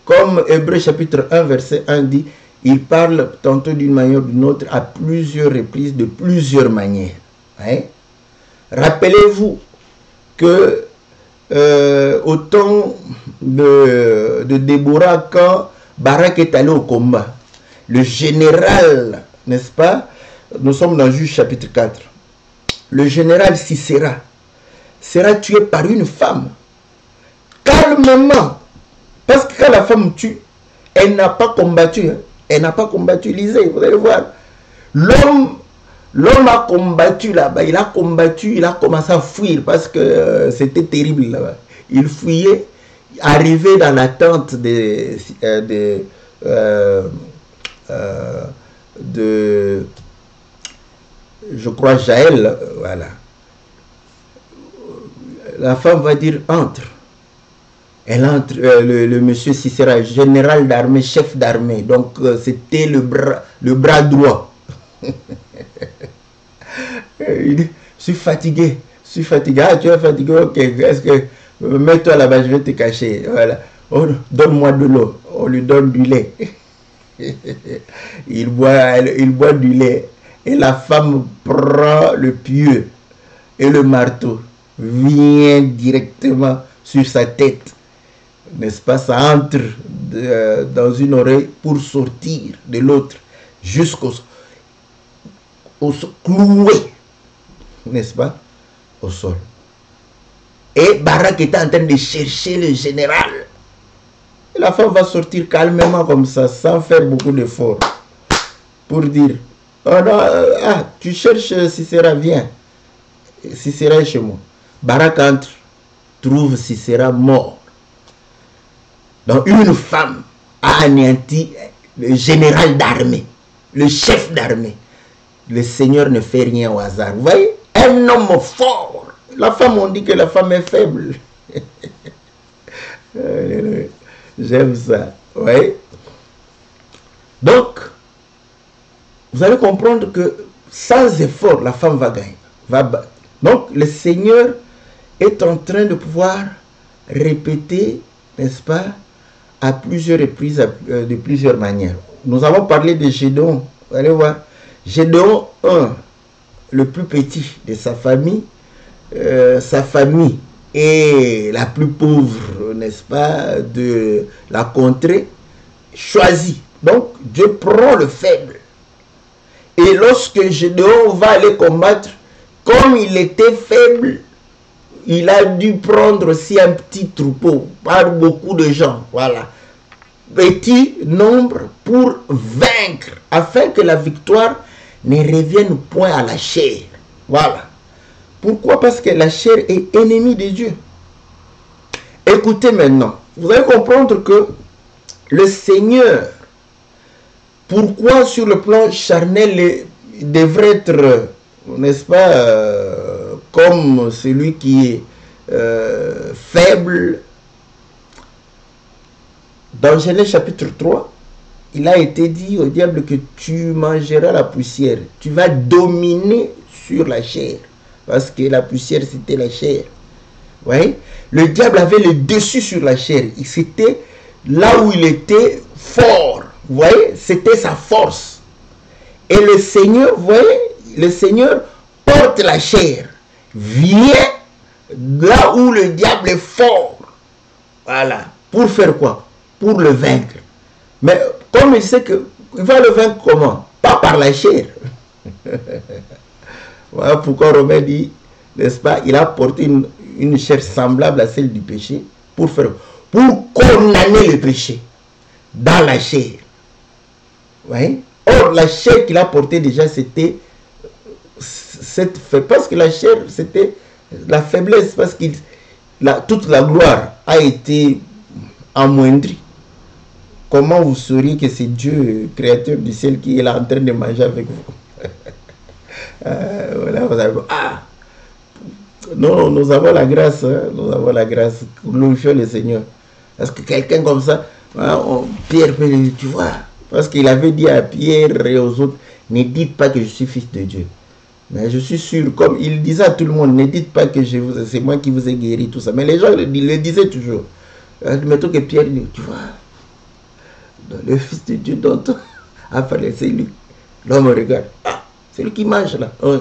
[SPEAKER 1] comme Hébreux chapitre 1, verset 1 dit, il parle tantôt d'une manière ou d'une autre à plusieurs reprises, de plusieurs manières. Hein? Rappelez-vous que au temps de Déborah, quand Barak est allé au combat, le général, n'est-ce pas? Nous sommes dans Juge chapitre 4. Le général Sisera sera tué par une femme. Calmement. Parce que quand la femme tue, elle n'a pas combattu. Hein? Elle n'a pas combattu Lisée, vous allez voir. L'homme a combattu là-bas, il a combattu, il a commencé à fuir parce que c'était terrible là-bas. Il fuyait, arrivé dans la tente je crois, Jaël, voilà. La femme va dire entre. Elle entre, le monsieur Sisera, général d'armée, chef d'armée. Donc c'était le bras droit. Il dit, je suis fatigué. Ah, tu es fatigué, ok. Est-ce que mets-toi là-bas, je vais te cacher. Voilà. Oh, donne-moi de l'eau. On lui donne du lait. il boit du lait. Et la femme prend le pieu et le marteau, vient directement sur sa tête. N'est-ce pas? Ça entre dans une oreille pour sortir de l'autre jusqu'au cloué, n'est-ce pas, au sol. Et Barak était en train de chercher le général. Et la femme va sortir calmement comme ça, sans faire beaucoup d'efforts, pour dire, oh non, tu cherches Sisera, viens. Sisera est chez moi. Barak entre, trouve Sisera mort. Donc une femme a anéanti le général d'armée, le chef d'armée. Le Seigneur ne fait rien au hasard. Vous voyez, un homme fort. La femme, on dit que la femme est faible. J'aime ça. Vous voyez? Donc, vous allez comprendre que sans effort, la femme va gagner. Donc, le Seigneur est en train de pouvoir répéter, n'est-ce pas, à plusieurs reprises, de plusieurs manières. Nous avons parlé de Gédéon. Vous allez voir. Gédéon 1, le plus petit de sa famille est la plus pauvre, n'est-ce pas, de la contrée, choisie. Donc, Dieu prend le faible. Et lorsque Gédéon va aller combattre, comme il était faible, il a dû prendre aussi un petit troupeau, par beaucoup de gens, voilà. Petit nombre pour vaincre, afin que la victoire ne revienne point à la chair. Voilà. Pourquoi? Parce que la chair est ennemie de Dieu. Écoutez maintenant, vous allez comprendre que le Seigneur, pourquoi sur le plan charnel, il devrait être, n'est-ce pas, comme celui qui est faible. Dans Genèse chapitre 3, il a été dit au diable que tu mangeras la poussière. Tu vas dominer sur la chair. Parce que la poussière, c'était la chair. Vous voyez? Le diable avait le dessus sur la chair. C'était là où il était fort. Vous voyez? C'était sa force. Et le Seigneur, vous voyez? Le Seigneur porte la chair. Vient là où le diable est fort. Voilà. Pour faire quoi? Pour le vaincre. Mais comme il sait qu'il va le vaincre comment? Pas par la chair. Voilà pourquoi Romain dit, n'est-ce pas, il a porté une chair semblable à celle du péché pour condamner le péché dans la chair. Vous voyez? Or, la chair qu'il a portée déjà, c'était parce que la chair, c'était la faiblesse, parce que toute la gloire a été amoindrie. Comment vous sauriez que c'est Dieu, créateur du ciel, qui est là en train de manger avec vous? Voilà, vous allez, non, nous avons la grâce, hein, nous avons la grâce, glorifions le Seigneur. Parce que quelqu'un comme ça, Pierre, tu vois, parce qu'il avait dit à Pierre et aux autres, ne dites pas que je suis fils de Dieu. Mais je suis sûr, comme il disait à tout le monde, ne dites pas que c'est moi qui vous ai guéri, tout ça. Mais les gens le disaient toujours. Mettons que Pierre dit, tu vois, le fils de Dieu dont a parlé, c'est lui. L'homme regarde, c'est lui qui mange là. Oui.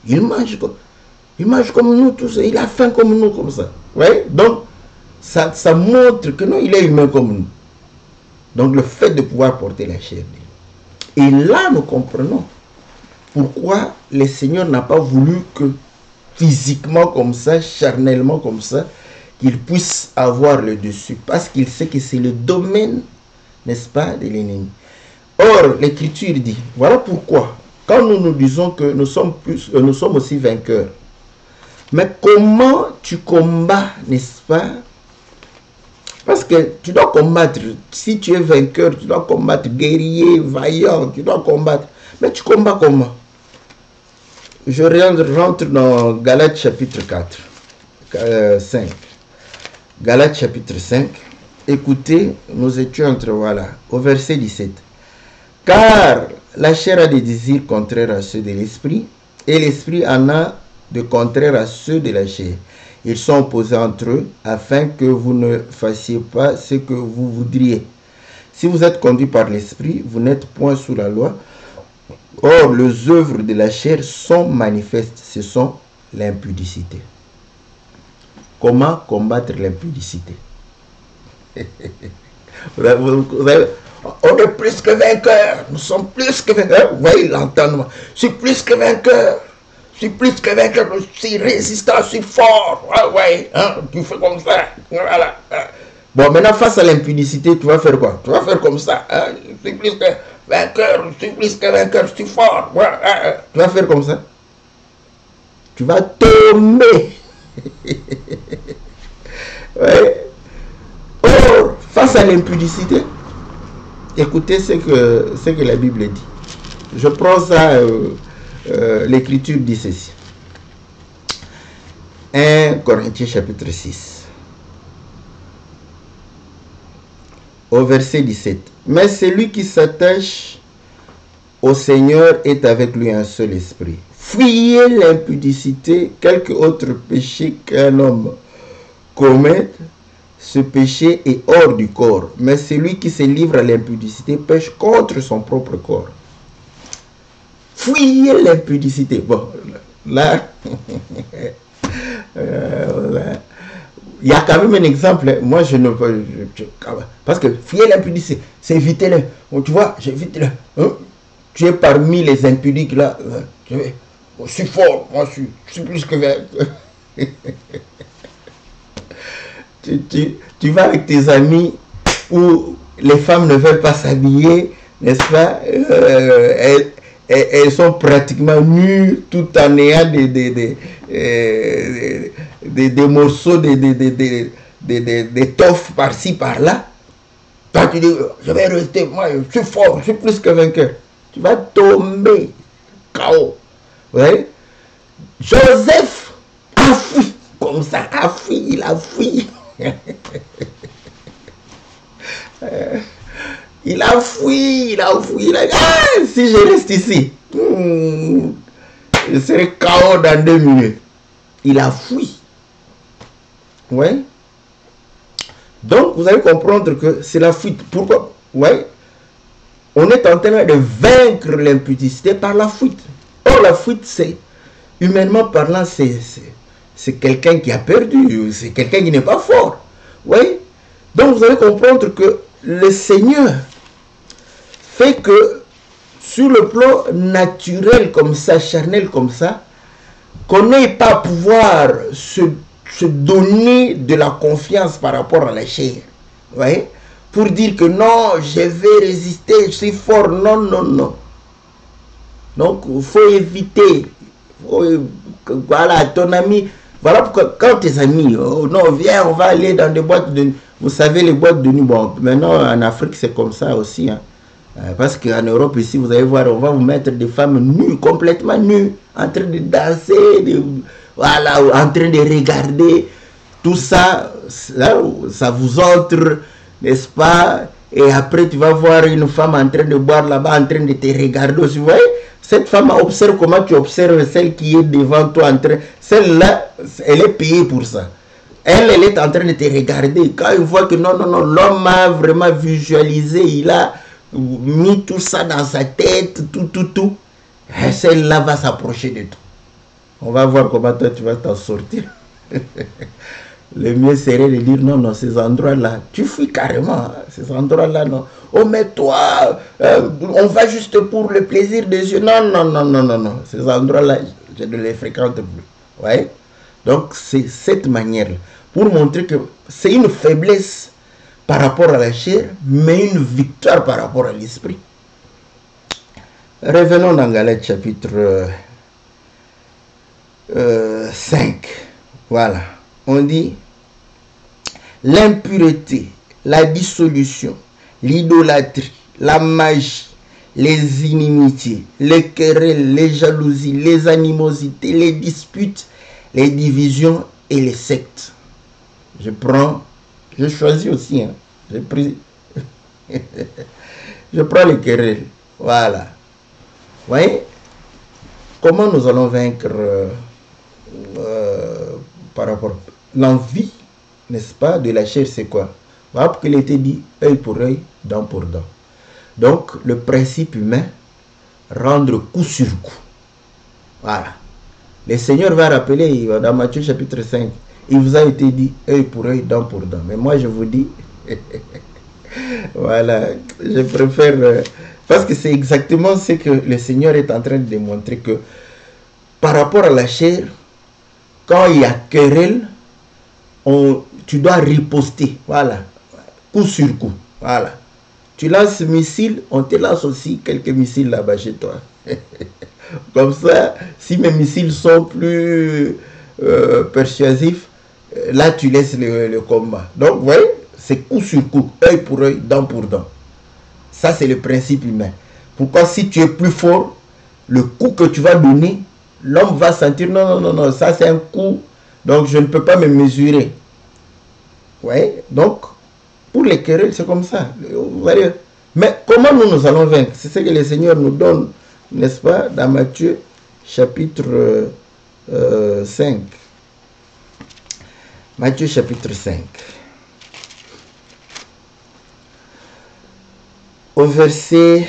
[SPEAKER 1] Il mange comme nous tous, il a faim comme nous, comme ça. Ouais? Donc, ça montre que non, il est humain comme nous. Donc, le fait de pouvoir porter la chair. Et là, nous comprenons pourquoi le Seigneur n'a pas voulu que physiquement comme ça, charnellement comme ça, qu'il puisse avoir le dessus. Parce qu'il sait que c'est le domaine, n'est-ce pas, de l'ennemi. Or, l'Écriture dit, voilà pourquoi, quand nous nous disons que nous sommes aussi vainqueurs, mais comment tu combats, n'est-ce pas? Parce que tu dois combattre. Si tu es vainqueur, tu dois combattre. Guerrier, vaillant, tu dois combattre. Mais tu combats comment? Je rentre dans Galates chapitre 5. Galates chapitre 5. Écoutez, nous étions entre, voilà, au verset 17. Car la chair a des désirs contraires à ceux de l'esprit, et l'esprit en a de contraires à ceux de la chair. Ils sont opposés entre eux, afin que vous ne fassiez pas ce que vous voudriez. Si vous êtes conduit par l'esprit, vous n'êtes point sous la loi. Or, les œuvres de la chair sont manifestes, ce sont l'impudicité. Comment combattre l'impudicité? On est plus que vainqueurs, nous sommes plus que vainqueurs. Vous voyez l'entendement. Je suis plus que vainqueur. Je suis plus que vainqueur, je suis résistant, je suis fort. Ouais, hein, tu fais comme ça. Voilà. Bon, maintenant, face à l'impudicité, tu vas faire quoi? Tu vas faire comme ça. Hein? Je suis plus que vainqueur, je suis plus que vainqueur, je suis fort. Ouais, tu vas faire comme ça. Tu vas tomber. Ouais. Or, face à l'impudicité, écoutez ce que la Bible dit. Je prends ça, l'Écriture dit ceci. 1 Corinthiens chapitre 6. Au verset 17. Mais celui qui s'attache au Seigneur est avec lui un seul esprit. Fuyez l'impudicité, quelque autre péché qu'un homme commette. Ce péché est hors du corps, mais celui qui se livre à l'impudicité pêche contre son propre corps. Fuyez l'impudicité. Bon, là, il y a quand même un exemple. Moi, je ne peux... parce que fuyez l'impudicité, c'est éviter le... Tu vois, j'évite le... Hein? Tu es parmi les impudiques là. Je suis fort, moi je suis plus que... Tu vas avec tes amis où les femmes ne veulent pas s'habiller, n'est-ce pas? Elles sont pratiquement nues tout en ayant des morceaux d'étoffe par-ci, par-là. Toi, tu dis, je vais rester, moi, je suis fort, je suis plus que vainqueur. Tu vas tomber, KO. Ouais? Joseph a fui, comme ça, il a fui. Il a fui, ah, si je reste ici, je serai KO dans 2 minutes. Il a fui. Ouais. Donc, vous allez comprendre que c'est la fuite. Pourquoi? Ouais. On est en train de vaincre l'impudicité par la fuite. Or, la fuite, c'est, humainement parlant, c'est quelqu'un qui a perdu, c'est quelqu'un qui n'est pas fort. Oui. Donc vous allez comprendre que le Seigneur fait que sur le plan naturel comme ça, charnel comme ça, qu'on n'ait pas à pouvoir se donner de la confiance par rapport à la chair. Oui. Pour dire que non, je vais résister, je suis fort. Non, non, non. Donc il faut éviter. Voilà, ton ami... Voilà pourquoi quand tes amis, oh non, viens, on va aller dans des boîtes de nuit. Vous savez, les boîtes de nuit, bon, maintenant en Afrique c'est comme ça aussi. Hein. Parce qu'en Europe ici, vous allez voir, on va vous mettre des femmes nues, complètement nues, en train de danser, voilà, en train de regarder. Tout ça, ça vous entre, n'est-ce pas? Et après, tu vas voir une femme en train de boire là-bas, en train de te regarder aussi. Vous voyez? Cette femme observe comment tu observes celle qui est devant toi en train. Celle-là, elle est payée pour ça. Elle est en train de te regarder. Quand il voit que non, non, non, l'homme a vraiment visualisé, il a mis tout ça dans sa tête, tout. Celle-là va s'approcher de toi. On va voir comment toi tu vas t'en sortir. Le mieux serait de dire non, non, ces endroits-là, tu fuis carrément. Ces endroits-là, non. Oh, mais toi, on va juste pour le plaisir des yeux. Non, non, non, non, non, non. Ces endroits-là, je ne les fréquente plus. Ouais. Donc, c'est cette manière-là. Pour montrer que c'est une faiblesse par rapport à la chair, mais une victoire par rapport à l'esprit. Revenons dans Galates chapitre 5. Voilà. On dit l'impureté, la dissolution, l'idolâtrie, la magie, les inimitiés, les querelles, les jalousies, les animosités, les disputes, les divisions et les sectes. Je choisis aussi, hein. J'ai pris, je prends les querelles. Voilà. Vous voyez, comment nous allons vaincre par rapport à l'envie, n'est-ce pas, de la chair, c'est quoi? Voilà pourquoi il était dit œil pour œil, dent pour dent. Donc, le principe humain, rendre coup sur coup. Voilà. Le Seigneur va rappeler dans Matthieu chapitre 5, il vous a été dit œil pour œil, dent pour dent. Mais moi, je vous dis, voilà, je préfère, parce que c'est exactement ce que le Seigneur est en train de démontrer, que par rapport à la chair, quand il y a querelle, tu dois riposter, voilà, coup sur coup, voilà. Tu lances missile, on te lance aussi quelques missiles là-bas chez toi. Comme ça, si mes missiles sont plus persuasifs, là tu laisses le combat. Donc, vous voyez, c'est coup sur coup, œil pour œil, dent pour dent. Ça, c'est le principe humain. Pourquoi si tu es plus fort, le coup que tu vas donner, l'homme va sentir, non, non, non, non, ça c'est un coup, donc je ne peux pas me mesurer. Vous voyez, donc, pour les querelles, c'est comme ça. Vous voyez. Mais comment nous allons vaincre? C'est ce que le Seigneur nous donne, n'est-ce pas, dans Matthieu chapitre 5. Matthieu chapitre 5. Au verset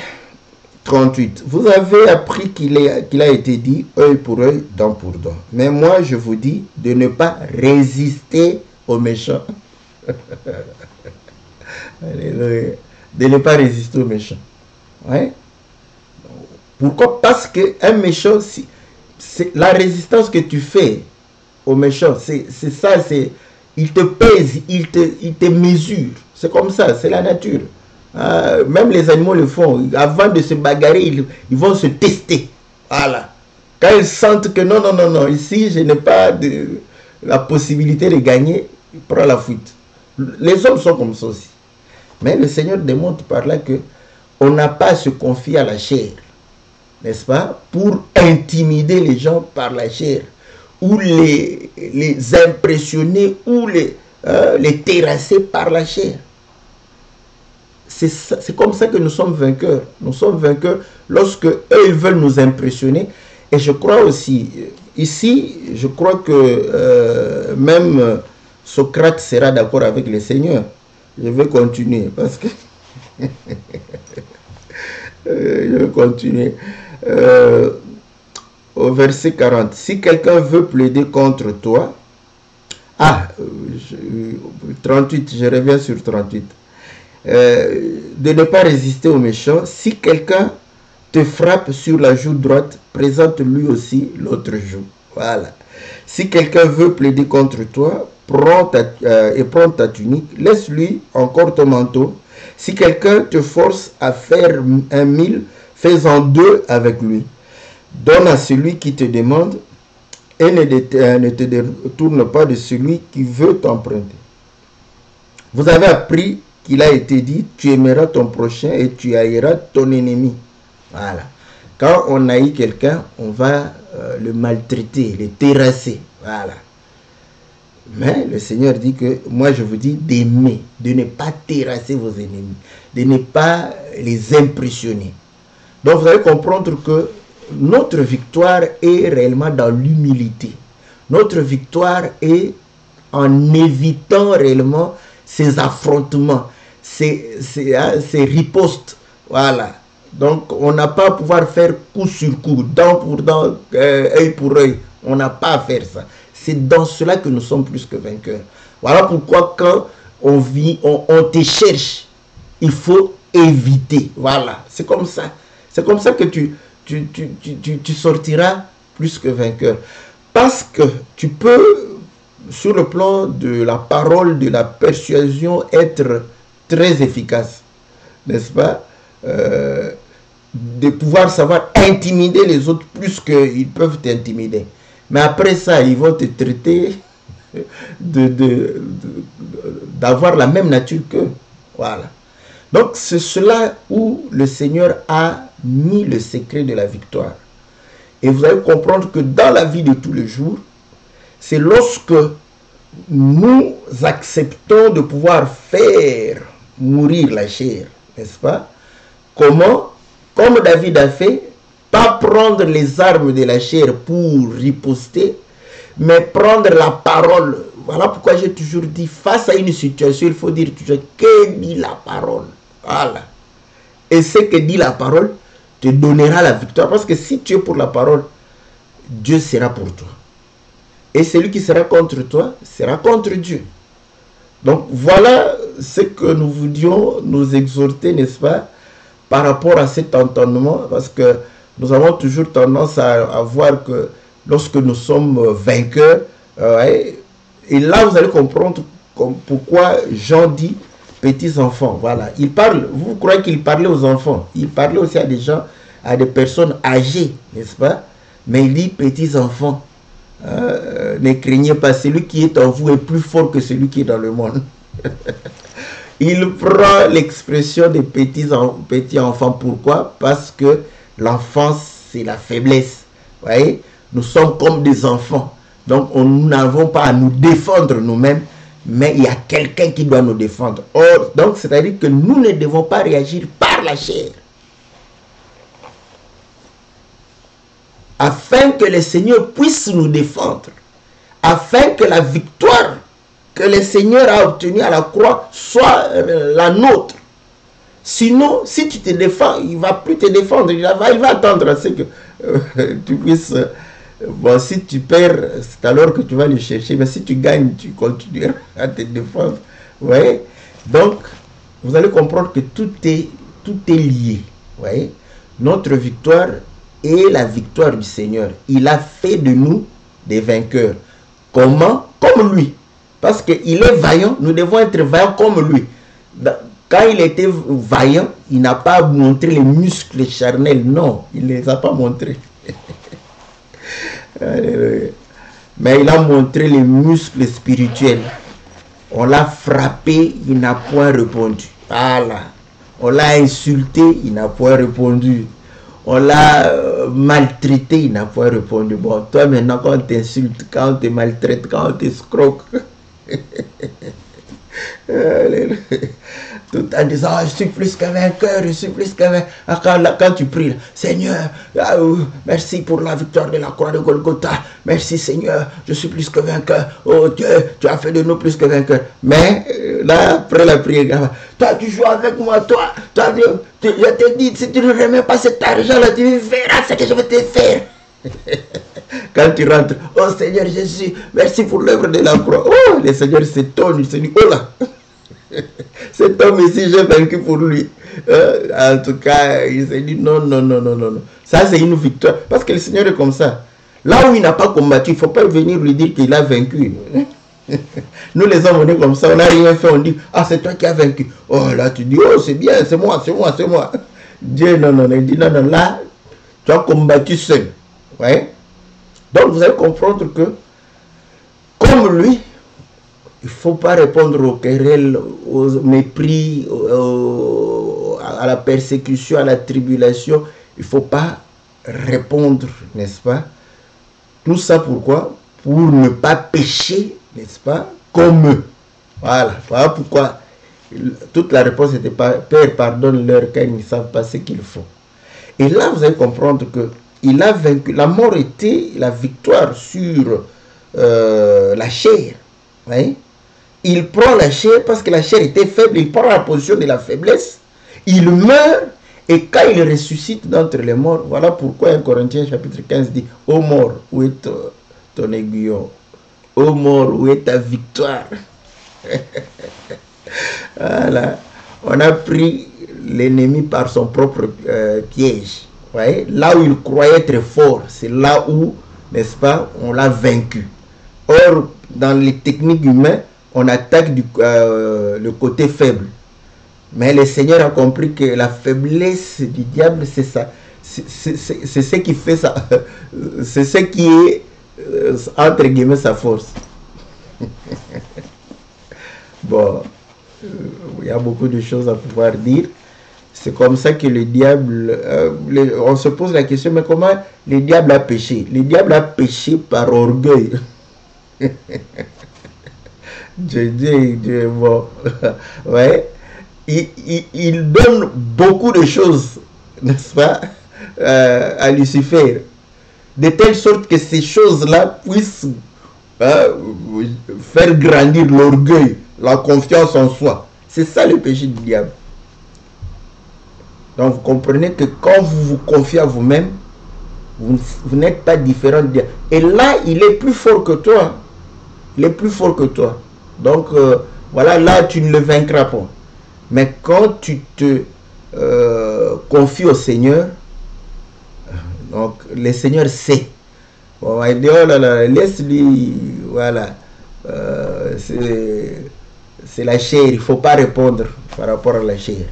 [SPEAKER 1] 38. Vous avez appris qu'il a été dit œil pour œil, dent pour dent. Mais moi, je vous dis de ne pas résister aux méchants. Alléluia. De ne pas résister aux méchants. Ouais. Pourquoi? Parce qu'un méchant, c'est la résistance que tu fais aux méchants, c'est ça, il te pèse, il te mesure. C'est comme ça, c'est la nature. Même les animaux le font. Avant de se bagarrer, ils vont se tester. Voilà. Quand ils sentent que non, non, non, non, ici, je n'ai pas la possibilité de gagner, ils prennent la fuite. Les hommes sont comme ça aussi. Mais le Seigneur démontre par là que on n'a pas à se confier à la chair, n'est-ce pas, pour intimider les gens par la chair, ou les impressionner, ou les terrasser par la chair. C'est comme ça que nous sommes vainqueurs. Nous sommes vainqueurs lorsque eux ils veulent nous impressionner. Et je crois aussi, ici, je crois que même Socrate sera d'accord avec le Seigneur. Je vais continuer parce que je vais continuer. Au verset 40. Si quelqu'un veut plaider contre toi, 38, je reviens sur 38. De ne pas résister aux méchants. Si quelqu'un te frappe sur la joue droite, présente lui aussi l'autre joue. Voilà. Si quelqu'un veut plaider contre toi, prends ta tunique, laisse-lui encore ton manteau. Si quelqu'un te force à faire 1000, fais-en 2 avec lui. Donne à celui qui te demande et ne te détourne pas de celui qui veut t'emprunter. Vous avez appris qu'il a été dit, tu aimeras ton prochain et tu haïras ton ennemi. Voilà. Quand on haït quelqu'un, on va le maltraiter, le terrasser. Voilà. Mais le Seigneur dit que moi je vous dis d'aimer, de ne pas terrasser vos ennemis, de ne pas les impressionner. Donc vous allez comprendre que notre victoire est réellement dans l'humilité. Notre victoire est en évitant réellement ces affrontements, ces ripostes. Voilà. Donc on n'a pas à pouvoir faire coup sur coup, dent pour dent, œil pour œil. On n'a pas à faire ça. C'est dans cela que nous sommes plus que vainqueurs. Voilà pourquoi quand on te cherche, il faut éviter. Voilà. C'est comme ça. C'est comme ça que tu sortiras plus que vainqueur. Parce que tu peux, sur le plan de la parole, de la persuasion, être très efficace. N'est-ce pas? de pouvoir savoir intimider les autres plus qu'ils peuvent t'intimider. Mais après ça, ils vont te traiter d'avoir la même nature qu'eux. Voilà. Donc c'est cela où le Seigneur a mis le secret de la victoire. Et vous allez comprendre que dans la vie de tous les jours, c'est lorsque nous acceptons de pouvoir faire mourir la chair, n'est-ce pas? Comment? Comme David a fait, pas prendre les armes de la chair pour riposter, mais prendre la parole. Voilà pourquoi j'ai toujours dit, face à une situation, il faut dire toujours, que dit la parole? Voilà. Et ce que dit la parole te donnera la victoire. Parce que si tu es pour la parole, Dieu sera pour toi. Et celui qui sera contre toi, sera contre Dieu. Donc voilà ce que nous voulions nous exhorter, n'est-ce pas, par rapport à cet entendement. Parce que nous avons toujours tendance à voir que lorsque nous sommes vainqueurs, et là vous allez comprendre pourquoi Jean dit petits enfants. Voilà, il parle, vous croyez qu'il parlait aux enfants, il parlait aussi à des gens, à des personnes âgées, n'est-ce pas? Mais il dit petits enfants, ne craignez pas, celui qui est en vous est plus fort que celui qui est dans le monde. Il prend l'expression des petits enfants. Pourquoi? Parce que l'enfance, c'est la faiblesse. Vous voyez, nous sommes comme des enfants. Donc, nous n'avons pas à nous défendre nous-mêmes, mais il y a quelqu'un qui doit nous défendre. Or, donc, c'est-à-dire que nous ne devons pas réagir par la chair. Afin que le Seigneur puisse nous défendre. Afin que la victoire que le Seigneur a obtenue à la croix soit la nôtre. Sinon, si tu te défends, il ne va plus te défendre. Il va attendre à ce que tu puisses... bon, si tu perds, c'est alors que tu vas le chercher. Mais si tu gagnes, tu continueras à te défendre. Vous voyez? Donc, vous allez comprendre que tout est lié. Vous voyez? Notre victoire est la victoire du Seigneur. Il a fait de nous des vainqueurs. Comment? Comme lui. Parce qu'il est vaillant, nous devons être vaillants comme lui. Quand il était vaillant, il n'a pas montré les muscles charnels. Non, il ne les a pas montrés. Mais il a montré les muscles spirituels. On l'a frappé, il n'a point répondu. Voilà. On l'a insulté, il n'a point répondu. On l'a maltraité, il n'a pas répondu. Bon, toi maintenant, quand on t'insulte, quand on te maltraite, quand on t'escroque, tout en disant, oh, je suis plus qu'un vainqueur, je suis plus qu'un vainqueur. Quand tu pries, Seigneur, merci pour la victoire de la croix de Golgotha. Merci Seigneur, je suis plus que vainqueur. Oh Dieu, tu as fait de nous plus que vainqueurs. Mais là, après la prière, toi tu joues avec moi, toi je te dis, si tu ne remets pas cet argent-là, tu verras ce que je vais te faire. Quand tu rentres, oh Seigneur Jésus, merci pour l'œuvre de la croix. Oh, le Seigneur s'étonne, il se dit, oh là, cet homme ici, j'ai vaincu pour lui. En tout cas, il s'est dit, non. Ça, c'est une victoire. Parce que le Seigneur est comme ça. Là où il n'a pas combattu, il ne faut pas venir lui dire qu'il a vaincu. Nous, les hommes, on est comme ça, on n'a rien fait, on dit, ah, c'est toi qui as vaincu. Oh, là, tu dis, oh, c'est bien, c'est moi. Dieu, non, il dit, non, là, tu as combattu seul. Ouais. Donc, vous allez comprendre que, comme lui, il ne faut pas répondre aux querelles, aux mépris, à la persécution, à la tribulation. Il ne faut pas répondre, n'est-ce pas? Tout ça pourquoi? Pour ne pas pécher, n'est-ce pas? Comme eux. Voilà pourquoi toute la réponse était pas, Père, pardonne-leur car ils ne savent pas ce qu'ils font. Et là, vous allez comprendre que il a vaincu. La mort était la victoire sur la chair. Oui? Il prend la chair parce que la chair était faible. Il prend la position de la faiblesse. Il meurt. Et quand il ressuscite d'entre les morts, voilà pourquoi 1 Corinthiens chapitre 15 dit, ô mort, où est ton aiguillon? Ô mort, où est ta victoire? Voilà. On a pris l'ennemi par son propre piège. Ouais, là où il croyait être fort, c'est là où, n'est-ce pas, on l'a vaincu. Or, dans les techniques humaines, on attaque le côté faible. Mais le Seigneur a compris que la faiblesse du diable, c'est ça. C'est ce qui fait ça. C'est ce qui est, entre guillemets, sa force. Bon, il y a beaucoup de choses à pouvoir dire. C'est comme ça que le diable... on se pose la question, mais comment le diable a péché? Le diable a péché par orgueil. Dieu, bon. Ouais. Il donne beaucoup de choses, n'est-ce pas, à Lucifer, de telle sorte que ces choses-là puissent faire grandir l'orgueil, la confiance en soi. C'est ça le péché du diable. Donc vous comprenez que quand vous vous confiez à vous-même, vous n'êtes pas différent du diable. Et là, il est plus fort que toi. Il est plus fort que toi. Donc voilà, là tu ne le vaincras pas. Mais quand tu te confies au Seigneur, donc le Seigneur sait. On va dire, oh là là, laisse-lui, voilà. C'est la chair, il ne faut pas répondre par rapport à la chair.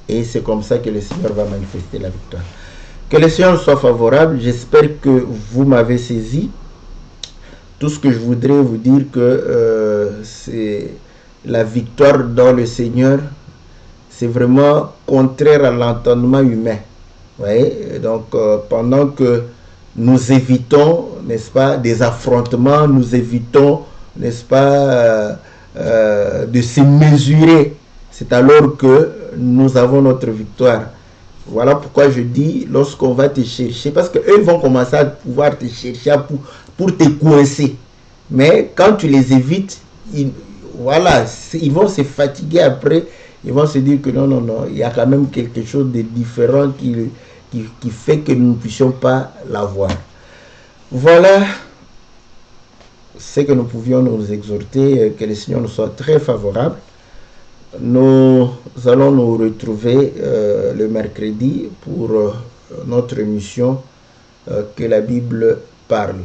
[SPEAKER 1] Et c'est comme ça que le Seigneur va manifester la victoire. Que le Seigneur soit favorable. J'espère que vous m'avez saisi. Tout ce que je voudrais vous dire que c'est la victoire dans le Seigneur. C'est vraiment contraire à l'entendement humain. Vous voyez? Donc, pendant que nous évitons, n'est-ce pas, des affrontements, nous évitons, n'est-ce pas, de se mesurer, c'est alors que nous avons notre victoire. Voilà pourquoi je dis, lorsqu'on va te chercher, parce qu'eux vont commencer à pouvoir te chercher pour te coincer. Mais quand tu les évites, voilà, ils vont se fatiguer après. Ils vont se dire que non, non, non, il y a quand même quelque chose de différent qui fait que nous ne puissions pas l'avoir. Voilà ce que nous pouvions nous exhorter, que le Seigneur nous soit très favorable. Nous allons nous retrouver le mercredi pour notre émission que la Bible parle.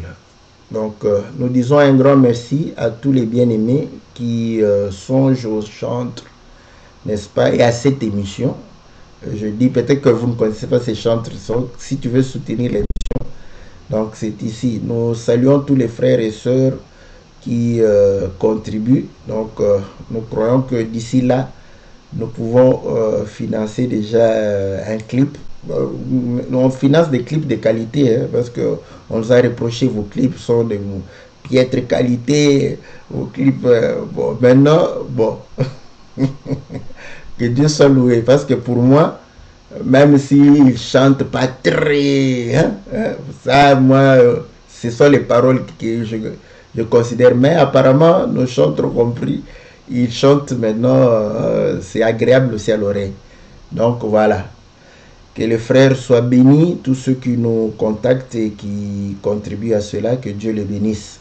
[SPEAKER 1] Donc, nous disons un grand merci à tous les bien-aimés qui songent au chantre, n'est-ce pas, et à cette émission. Je dis peut-être que vous ne connaissez pas ces chantres. Si tu veux soutenir l'émission, donc c'est ici. Nous saluons tous les frères et sœurs qui contribuent. Donc, nous croyons que d'ici là, nous pouvons financer déjà un clip. On finance des clips de qualité, hein, parce qu'on nous a reproché vos clips sont de piètre qualité. Vos clips, bon, maintenant, bon, que Dieu soit loué. Parce que pour moi, même s'ils ne chantent pas très, hein, ça, moi, ce sont les paroles que je considère. Mais apparemment, nos chanteurs ont compris. Ils chantent maintenant, c'est agréable aussi à l'oreille. Donc voilà. Que les frères soient bénis, tous ceux qui nous contactent et qui contribuent à cela, que Dieu les bénisse.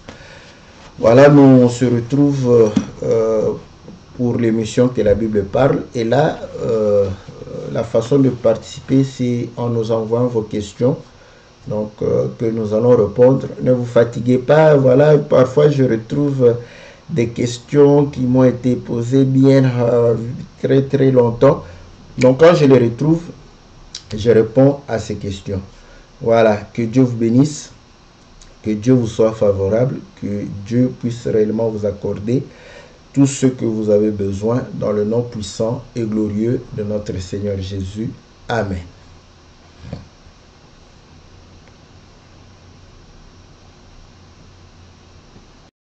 [SPEAKER 1] Voilà, nous on se retrouve pour l'émission que la Bible parle. Et là, la façon de participer, c'est en nous envoyant vos questions. Donc, que nous allons répondre. Ne vous fatiguez pas. Voilà, parfois je retrouve des questions qui m'ont été posées bien très très longtemps. Donc, quand je les retrouve, je réponds à ces questions. Voilà, que Dieu vous bénisse, que Dieu vous soit favorable, que Dieu puisse réellement vous accorder tout ce que vous avez besoin dans le nom puissant et glorieux de notre Seigneur Jésus. Amen.